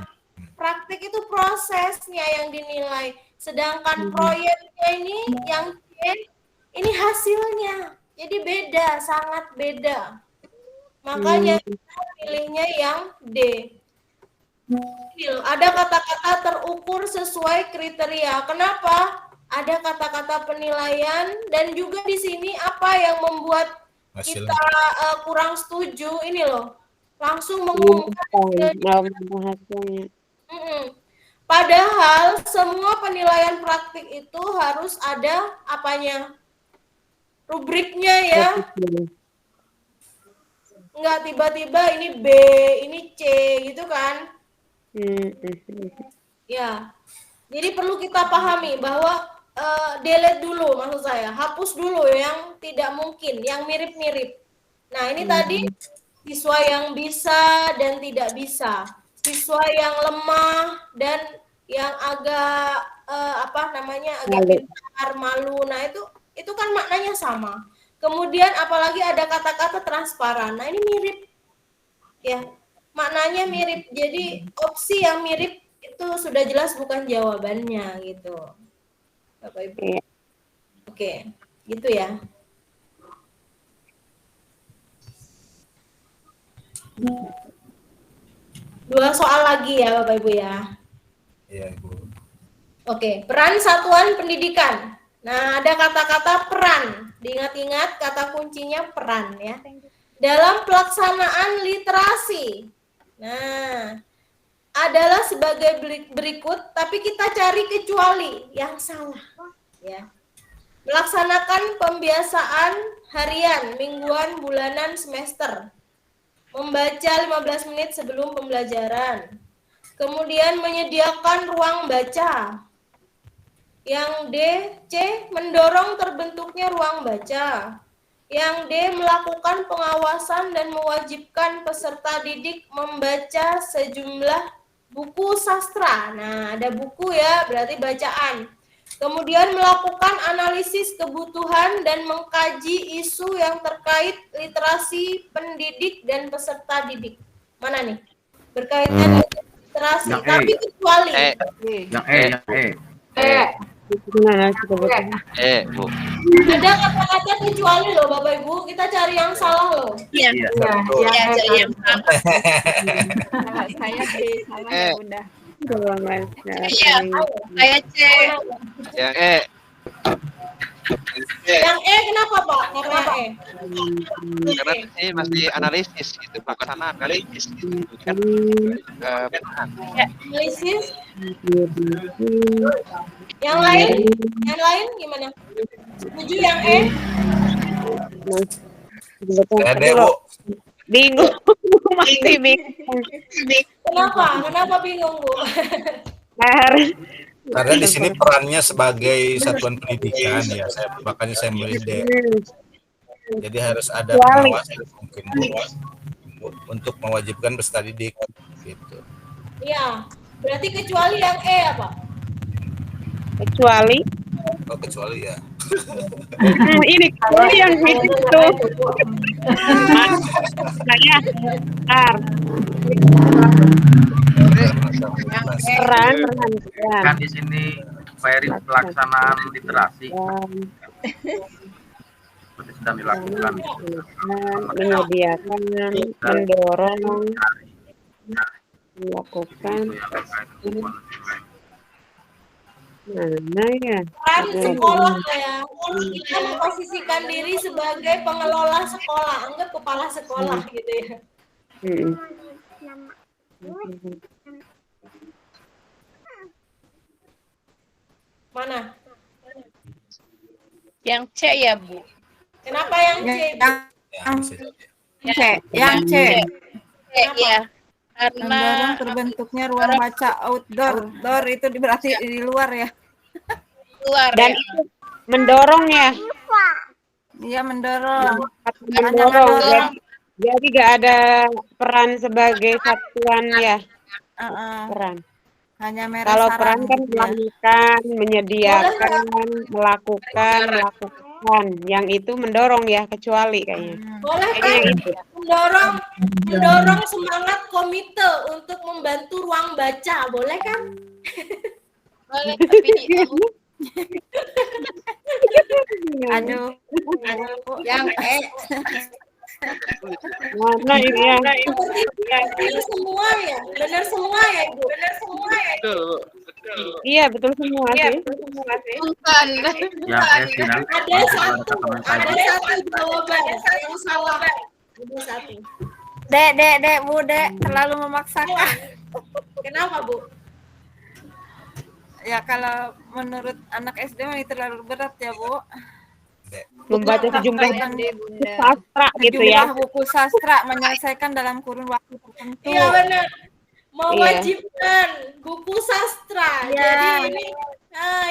Praktik itu prosesnya yang dinilai, sedangkan proyeknya ini yang C, ini hasilnya. Jadi beda, sangat beda. Makanya kita pilihnya yang D. Ada kata-kata terukur sesuai kriteria. Kenapa? Ada kata-kata penilaian dan juga di sini apa yang membuat kita kurang setuju ini loh. Langsung mengumumkan hasilnya. Padahal semua penilaian praktik itu harus ada apanya? Rubriknya ya. Enggak tiba-tiba ini B, ini C gitu kan. Ya. Jadi perlu kita pahami bahwa delete dulu, maksud saya, hapus dulu yang tidak mungkin, yang mirip-mirip. Nah, ini tadi siswa yang bisa dan tidak bisa, siswa yang lemah dan yang agak agak pintar, malu. Nah, itu kan maknanya sama. Kemudian apalagi ada kata-kata transparan. Nah, ini mirip. Ya, maknanya mirip. Jadi opsi yang mirip itu sudah jelas bukan jawabannya gitu. Bapak Ibu. Oke, gitu ya. Dua soal lagi ya Bapak Ibu ya. Iya, Ibu. Oke, peran satuan pendidikan. Nah, ada kata-kata peran. Diingat-ingat kata kuncinya peran ya. Dalam pelaksanaan literasi. Nah, adalah sebagai berikut, tapi kita cari kecuali yang salah ya. Melaksanakan pembiasaan harian, mingguan, bulanan, semester. Membaca 15 menit sebelum pembelajaran. Kemudian menyediakan ruang baca. Yang D, C, mendorong terbentuknya ruang baca. Yang D, melakukan pengawasan dan mewajibkan peserta didik membaca sejumlah buku sastra. Nah, ada buku ya, berarti bacaan. Kemudian melakukan analisis kebutuhan dan mengkaji isu yang terkait literasi pendidik dan peserta didik. Mana nih? Berkaitan dengan literasi, Yang E. tapi kecuali. Yang E. Bu. Ada kata-kata kecuali loh Bapak Ibu, kita cari yang salah loh. Iya. Iya. Saya sih salah ya Bunda. Iya. Saya C. Yang E. Yang E kenapa Pak? Karena E. Karena ini masih analisis gitu, pelaksanaan analisis gitu. Kan Analisis. Yang lain gimana? Setuju yang E? Saya D, Bu. Bingung. Masih bingung. Kenapa bingung Bu? Karena di sini perannya sebagai satuan pendidikan ya, makanya saya memilih D. Jadi harus ada pengawasan mungkin Bu, untuk mewajibkan peserta didik gitu. Iya, berarti kecuali yang E apa? Kecuali Oh, kecuali ya. ini kalau yang itu saya peran Kan di sini pelaksanaan literasi seperti sedang dilakukan. menyediakan, mendorong, melakukan. Mana ya? Peran sekolah ya. Kita memposisikan diri sebagai pengelola sekolah, anggap kepala sekolah gitu ya. Mana? Yang C ya, Bu. Kenapa yang C? Yang C. C ya. Karena Mendorong terbentuknya ruang baca outdoor. Outdoor itu berarti di luar ya. luar Dan ya. itu mendorong ya. Iya mendorong. Mendorong. Jadi gak ada peran sebagai satuan ya. Peran. Hanya merah Kalau sarang peran kan gitu ya. melakukan, menyediakan, melakukan. Yang itu mendorong ya, kecuali kayaknya. Boleh kan? Kayaknya itu. Mendorong semangat komite untuk membantu ruang baca, boleh kan? Boleh, tapi Aduh. Yang E. Mana ini ya? Benar semua ya, benar semua ya Ibu, benar semua ya. Iya betul semua sih. bukan. Yang E silang. Ada satu jawaban yang salah. Ada satu. Dek, Bu, Dek, terlalu memaksakan. Kenapa Bu? Ya kalau menurut anak SD mah terlalu berat ya, Bu. Membaca sejumlah sastra gitu Sejumlah ya. buku sastra menyelesaikan dalam kurun waktu tertentu. Iya benar. Mewajibkan buku sastra. Iya. Jadi ini,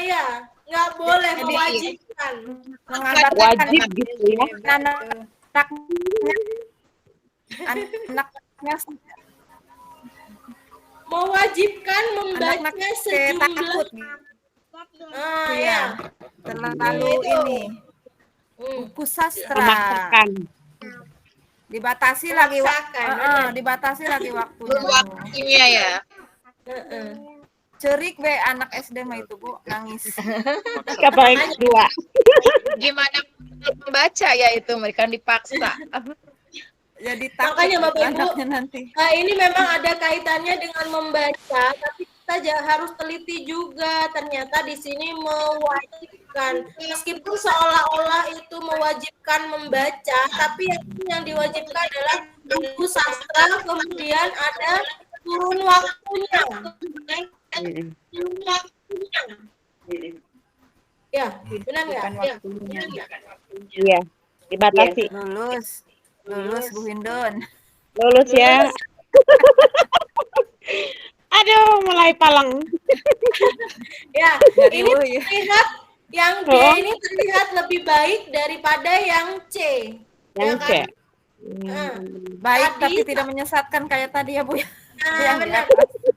ya nggak boleh Jadi, mewajibkan. Wajib gitu ya. Anaknya Mewajibkan membaca sejumlah. takut. Ya. Terlalu Itu. ini. Buku sastra. Memaksakan. Dibatasi lagi Memaksakan, dibatasi lagi waktunya. Waktunya ya. Cerik be anak SD mah itu, Bu, nangis. Kapan dua? Gimana membaca ya itu, mereka dipaksa. Jadi takut Makanya Bapak Ibu, anaknya nanti. ini memang ada kaitannya dengan membaca, tapi kita harus teliti juga. Ternyata di sini mewajibkan. Meskipun seolah-olah itu mewajibkan membaca, tapi yang diwajibkan adalah buku sastra, kemudian ada kurun waktunya. Ya, benar nggak? Iya, dibatasi. Lulus Bu Hindun. Lulus ya. Aduh, mulai palang. Ya, ini terlihat yang D ini terlihat lebih baik daripada yang C. Yang C. Baik, tapi tidak menyesatkan kayak tadi ya Bu. Nah, benar.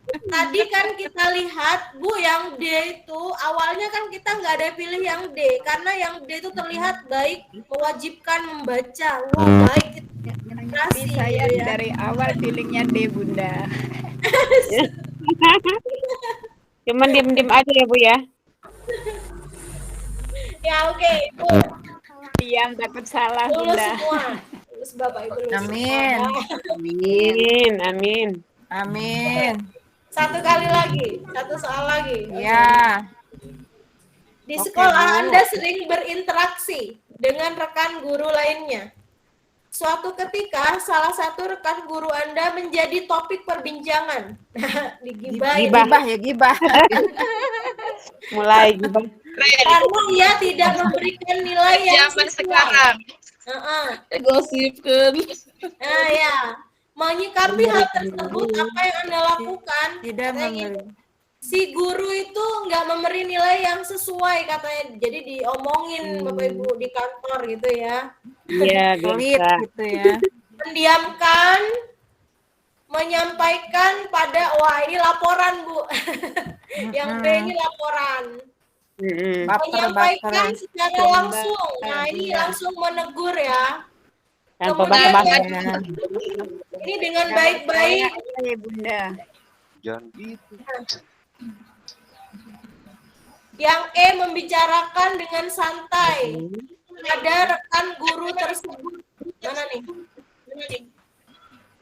Tadi kan kita lihat Bu, yang D itu awalnya kan kita nggak ada pilih yang D karena yang D itu terlihat baik, mewajibkan membaca. Wah, baik. Tapi saya dari awal pilihnya D, Bunda. Cuman diem-diem aja ya Bu ya. Ya oke, Bu. Diam takut salah, Lulus Bunda. semua. Lulus Bapak Ibu lulus. Amin. Amin, amin. Amin. Satu kali lagi, satu soal lagi. Ya. Di Oke, sekolah Bu. Anda sering berinteraksi dengan rekan guru lainnya. Suatu ketika salah satu rekan guru Anda menjadi topik perbincangan. Digibahin. Gibah. Mulai gibah. Karena ia tidak memberikan nilai yang Zaman sesuai. sekarang. Gosipkan. Nah ya, menyikapi hal tersebut apa yang Anda lakukan? Tidak Katanya memberi. si guru itu nggak memberi nilai yang sesuai katanya. Jadi diomongin Bapak Ibu di kantor gitu ya. Iya, Pelit biasa. gitu ya. Mendiamkan, menyampaikan pada, wah ini laporan Bu. Yang B ini laporan. Menyampaikan secara langsung. Nah ini langsung menegur ya. Tanpa Kemudian basa-basi. ini dengan baik-baik. Ya, Bunda. Jangan gitu. Yang E membicarakan dengan santai. Ada rekan guru tersebut. Mana nih?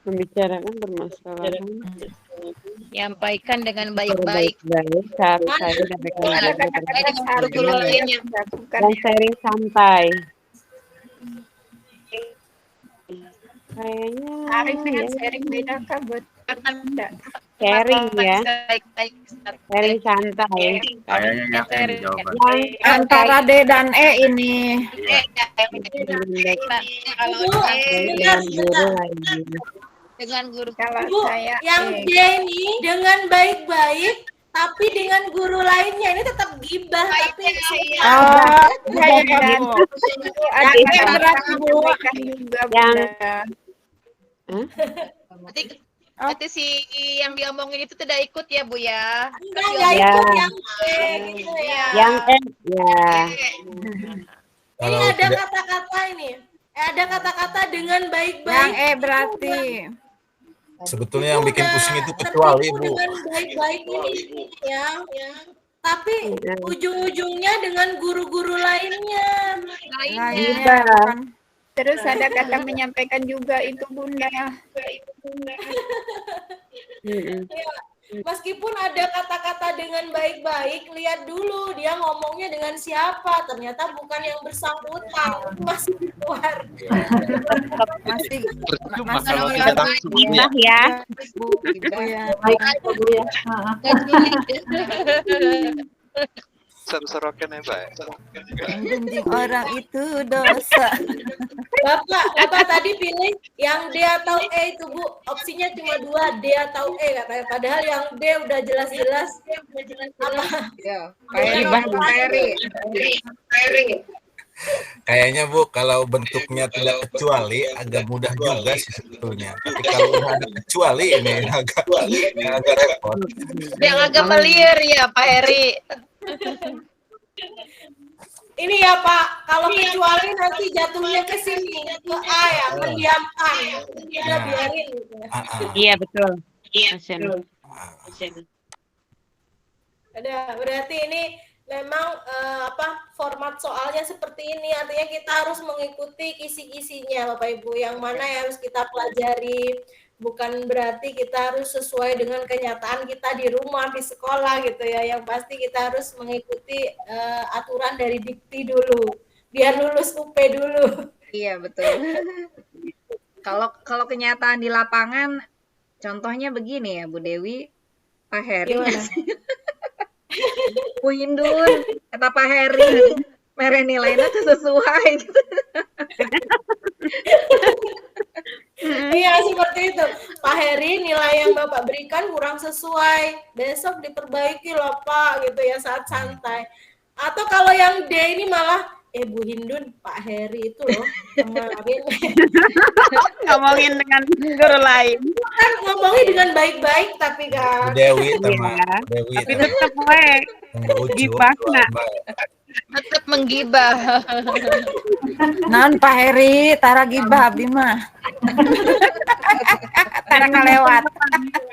Membicarakan permasalahan. Nyampaikan dengan baik-baik. Baik, saya Ada kata-kata harus guru lainnya. dan sharing santai. Kayaknya Sharing dengan sharing beda kah buat Anda? sharing ya. Baik-baik. Sharing santai. Kayaknya yang ini jawaban. Antara D dan E ini. Dengan guru Kalau Bu, saya yang D ini dengan baik-baik, tapi dengan guru lainnya ini tetap gibah. Tapi ada yang berat Bu. Juga, Bunda. Berarti si yang diomongin itu tidak ikut ya Bu ya? Enggak Ya. ikut yang D gitu ya. Yang E ya. Ini Kalau ada tidak- kata-kata ini. Ada kata-kata dengan Yang baik-baik. E berarti. sebetulnya yang bikin pusing itu kecuali Tertipu Bu. dengan baik-baik ini ya. Tapi ujung-ujungnya dengan guru-guru lainnya. Lainnya bukan. Terus ada kata menyampaikan juga itu Bunda. Meskipun ada kata-kata dengan baik-baik, lihat dulu dia ngomongnya dengan siapa. Ternyata bukan yang bersangkutan, masih di luar. Masih Percuma masih kalau lagi kita langsung Gibah ya. Bu ya. seru-serokan ya, Pak. Menggunjing orang itu dosa. Bapak tadi pilih yang D atau E itu Bu. Opsinya cuma 2, D atau E katanya. Padahal yang D udah jelas-jelas apa? Ya, Gibah. Kayaknya Bu, kalau bentuknya tidak kecuali agak mudah juga sih sebetulnya. Tapi kalau udah ada kecuali ini agak repot. Yang agak melir ya Pak Heri. Ini ya Pak, kalau kecuali nanti jatuhnya ke sini, ke A ya, mendiamkan. Kita biarin gitu ya. Iya betul. Ada, berarti ini memang format soalnya seperti ini, artinya kita harus mengikuti kisi-kisinya Bapak Ibu, yang mana yang harus kita pelajari. bukan berarti kita harus sesuai dengan kenyataan kita di rumah, di sekolah gitu ya. Yang pasti kita harus mengikuti aturan dari dikti dulu, biar lulus UP dulu. Iya, betul. Kalau kenyataan di lapangan, contohnya begini ya, Bu Dewi, Pak Heri Gimana? ngasih Bu Hindun, kata Pak Heri, mere nilainya tuh sesuai gitu. Iya seperti itu. Pak Heri, nilai yang Bapak berikan kurang sesuai. Besok diperbaiki loh Pak, gitu ya, saat santai. Atau kalau yang D ini malah, Bu Hindun, Pak Heri itu loh kemarin. Ngomongin dengan guru lain. Kan ngomongnya dengan baik-baik tapi Bu kan. Dewi sama Bu Dewi Tapi tetep we gibahna. Tetap menggibah. Non Pak Heri, tara gibah abdi mah. Tara kalewat.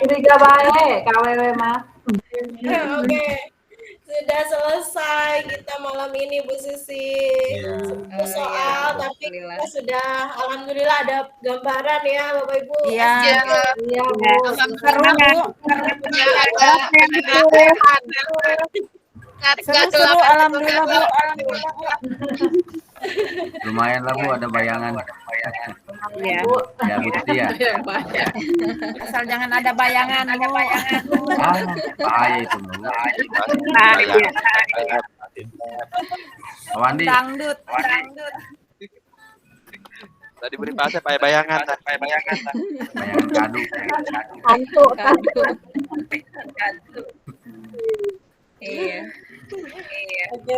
Tiga bae, KWW mah. Oke. Sudah selesai kita malam ini Bu Susi. Satu soal tapi kita sudah alhamdulillah ada gambaran ya Bapak Ibu. Iya. Iya, Bu. Seru Bu. Seru-seru alhamdulillah Bu. Lumayan lah Bu, ada bayangan. Iya. Ya gitu ya. Asal jangan ada bayangan Bu. Bahaya itu Bu. Nah, iya. Pak Wandi. Dangdut. Tadi beri bahasa pakai bayangan. Bayangan kadu. Hantu. Iya. Oke.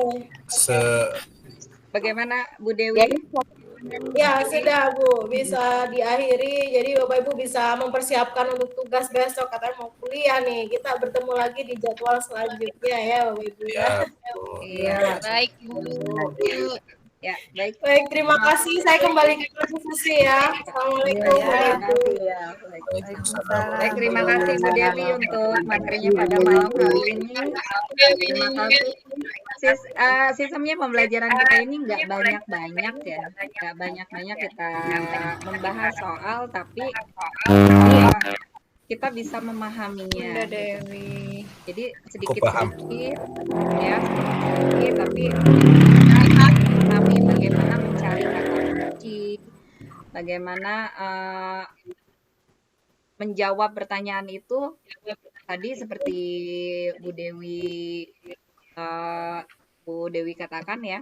Bagaimana Bu Dewi? Ya sudah Bu, bisa diakhiri. Jadi Bapak Ibu bisa mempersiapkan untuk tugas besok. Katanya mau kuliah nih. Kita bertemu lagi di jadwal selanjutnya ya Bapak Ibu ya. Iya. Baik, Bu. Ya, baik. Baik, terima kasih. Saya kembali ke Bu Susi ya. Assalamualaikum. Iya, baik, terima kasih Bu Dewi untuk materinya pada malam hari ini. Terima kasih. Sistemnya pembelajaran kita ini nggak banyak-banyak ya, nggak banyak-banyak kita membahas soal, tapi kita bisa memahaminya. Bunda Dewi. Jadi Aku paham. sedikit ya, sedikit tapi memahami bagaimana mencari kata kunci, bagaimana menjawab pertanyaan itu tadi seperti Bu Dewi katakan ya,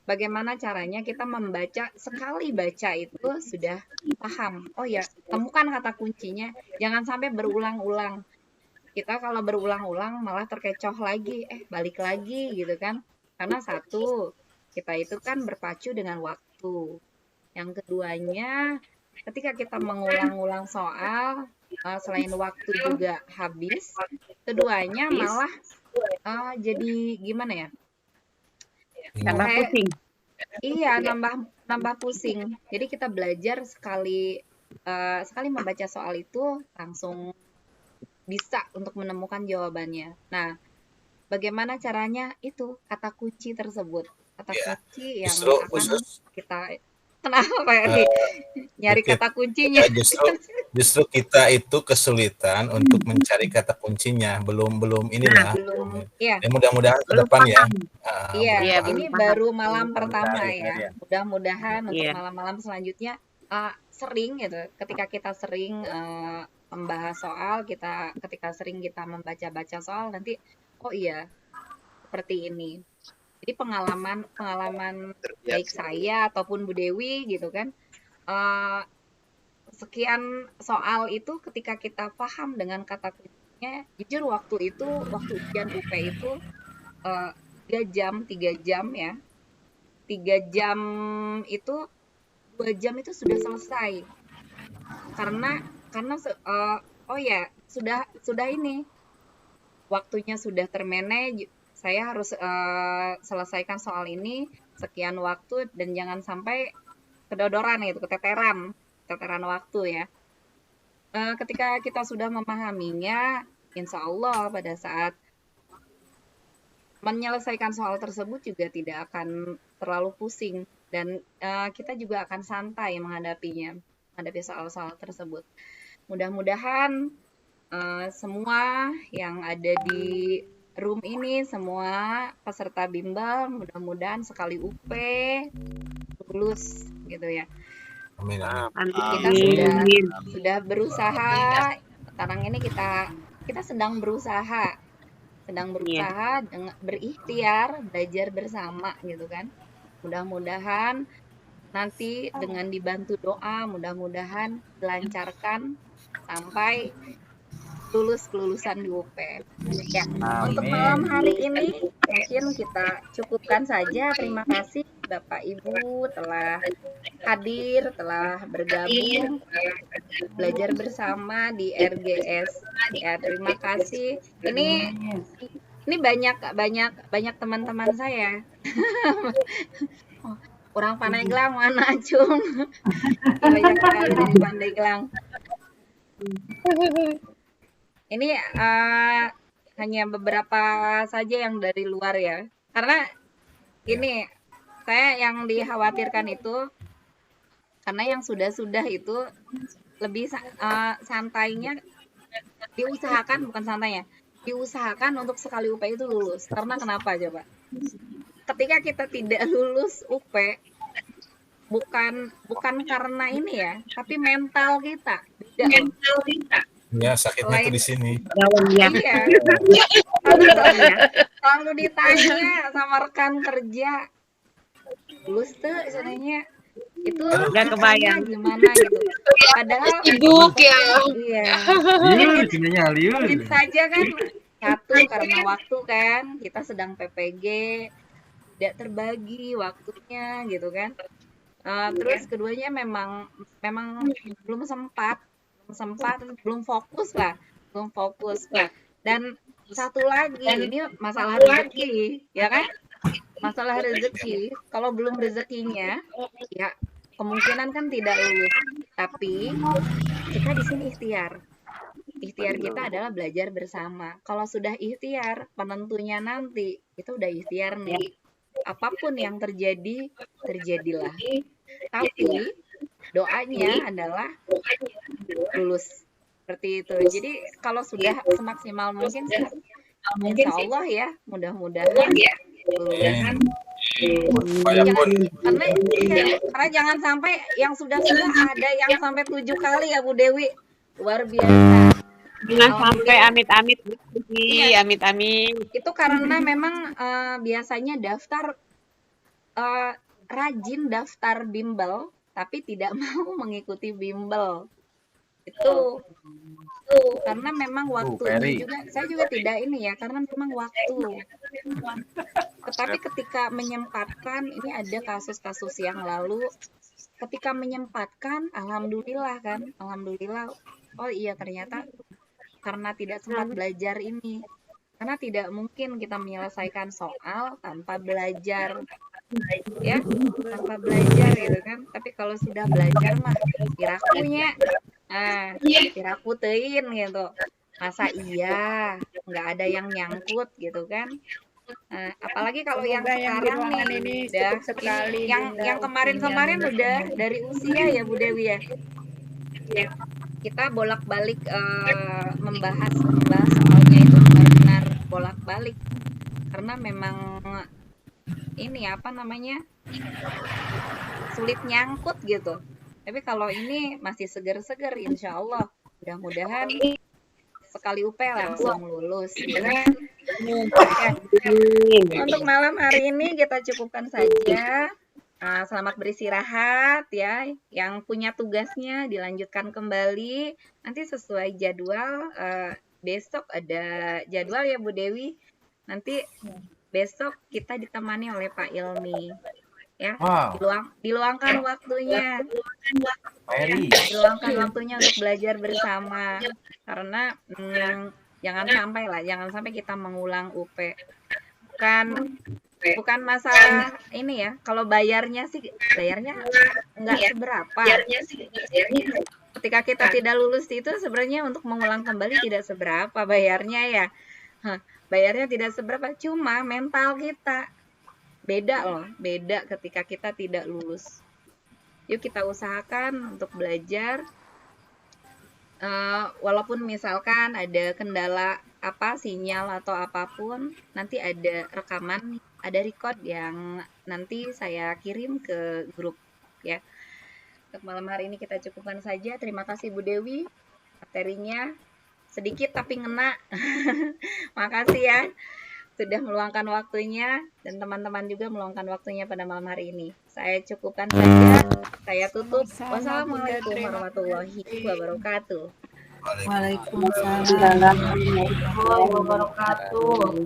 bagaimana caranya kita membaca, sekali baca itu sudah paham. Oh ya, temukan kata kuncinya, jangan sampai berulang-ulang. Kita kalau berulang-ulang malah terkecoh lagi, balik lagi gitu kan. Karena satu, kita itu kan berpacu dengan waktu. Yang keduanya, ketika kita mengulang-ulang soal, selain waktu juga habis, keduanya malah jadi gimana ya? Tambah pusing. Iya, nambah pusing. Jadi kita belajar sekali membaca soal itu langsung bisa untuk menemukan jawabannya. Nah, bagaimana caranya itu kata kunci tersebut, kata kunci yang akan kita kenapa ya nyari kata kuncinya. Justru kita itu kesulitan untuk mencari kata kuncinya, belum inilah. Iya. Mudah-mudahan ke depan ya. Iya, ini baru malam pertama ya. Mudah-mudahan untuk malam-malam selanjutnya sering gitu. Ketika kita sering membahas soal, ketika sering kita membaca-baca soal, nanti oh iya seperti ini. Jadi pengalaman baik saya ataupun Bu Dewi gitu kan, sekian soal itu ketika kita paham dengan kata kuncinya, jujur waktu ujian UP itu 3 jam ya, 3 jam itu 2 jam itu sudah selesai karena oh ya sudah ini waktunya sudah termanage. Saya harus selesaikan soal ini sekian waktu dan jangan sampai kedodoran gitu, keteteran waktu ya. Ketika kita sudah memahaminya, insya Allah pada saat menyelesaikan soal tersebut juga tidak akan terlalu pusing dan kita juga akan santai menghadapi soal-soal tersebut. mudah-mudahan semua yang ada di room ini, semua peserta bimbel, mudah-mudahan sekali UP lulus gitu ya. Amin, amin. Kita sudah berusaha. Sekarang ini kita sedang berusaha dengan berikhtiar belajar bersama gitu kan. Mudah-mudahan nanti dengan dibantu doa, mudah-mudahan dilancarkan sampai kelulusan di UP. Ya, untuk malam hari ini mungkin kita cukupkan saja. Terima kasih Bapak Ibu telah hadir, telah bergabung belajar bersama di RGS. Ya, terima kasih. Ini banyak teman-teman saya. Orang Pandeglang mana Acung? Banyak sekali dari Pandeglang. Ini hanya beberapa saja yang dari luar ya. Karena ini saya yang dikhawatirkan itu karena yang sudah-sudah itu lebih santainya diusahakan, bukan santainya, diusahakan untuk sekali UP itu lulus. Karena kenapa coba? Ketika kita tidak lulus UP, bukan karena ini ya, tapi mental kita. Ya, sakitnya tuh di sini. Iya. Kalau ditanya sama rekan kerja, lulus tuh sebenarnya itu nggak kebayang gimana gitu. Padahal sibuk ya. Iya. Liur. Saja kan satu karena waktu kan, kita sedang PPG, tidak terbagi waktunya gitu kan. Terus keduanya memang belum sempat, belum fokus lah. Dan satu lagi ini masalah rezeki, ya kan? Masalah rezeki. Kalau belum rezekinya, ya kemungkinan kan tidak lulus. Tapi kita di sini ikhtiar. Ikhtiar kita adalah belajar bersama. Kalau sudah ikhtiar, penentunya nanti itu udah ikhtiar nih. Apapun yang terjadi, terjadilah. Tapi doanya adalah lulus. Seperti itu. Jadi kalau sudah semaksimal mungkin, insya Allah ya, mudah-mudahan lulus. Karena jangan sampai yang sudah ada yang sampai 7 kali ya Bu Dewi, luar biasa. Jangan sampai amit-amit, Iya. amit-amit. Itu karena memang biasanya rajin daftar bimbel, tapi tidak mau mengikuti bimbel. Itu karena memang waktunya juga, saya juga tidak ini ya, karena memang waktu. Tetapi ketika menyempatkan, ini ada kasus-kasus yang lalu, ketika menyempatkan, alhamdulillah kan, alhamdulillah. Oh iya ternyata karena tidak sempat belajar ini, karena tidak mungkin kita menyelesaikan soal tanpa belajar, ya, tanpa belajar gitu kan. Tapi kalau sudah belajar mah pirakunya, piraku teuin gitu. Masa iya nggak ada yang nyangkut gitu kan. Apalagi kalau yang sekarang nih ini udah sekali yang kemarin-kemarin udah dari usia ya Bu Dewi ya. Kita bolak-balik membahas soalnya itu benar-benar bolak-balik karena memang ini apa namanya sulit nyangkut gitu. Tapi kalau ini masih segar-segar, insya Allah mudah-mudahan sekali UP langsung lulus. Ya. Untuk malam hari ini kita cukupkan saja. Selamat beristirahat ya. Yang punya tugasnya dilanjutkan kembali. Nanti sesuai jadwal. Besok ada jadwal ya Bu Dewi. Nanti besok kita ditemani oleh Pak Ilmi. Ya, diluangkan waktunya. Diluangkan waktunya untuk belajar bersama. Karena jangan sampai kita mengulang UP. Bukan masalah ini ya. Kalau bayarnya nggak seberapa. Ketika kita tidak lulus itu sebenarnya untuk mengulang kembali tidak seberapa bayarnya ya. Bayarnya tidak seberapa, cuma mental kita beda loh, beda ketika kita tidak lulus. Yuk kita usahakan untuk belajar walaupun misalkan ada kendala sinyal atau apapun, nanti ada rekaman, ada record yang nanti saya kirim ke grup ya. Untuk malam hari ini kita cukupkan saja. Terima kasih Bu Dewi, materinya sedikit tapi ngena. Makasih ya sudah meluangkan waktunya, dan teman-teman juga meluangkan waktunya pada malam hari ini. Saya cukupkan saja. Saya tutup. Wassalamualaikum warahmatullahi wabarakatuh. Waalaikumsalam warahmatullahi wabarakatuh.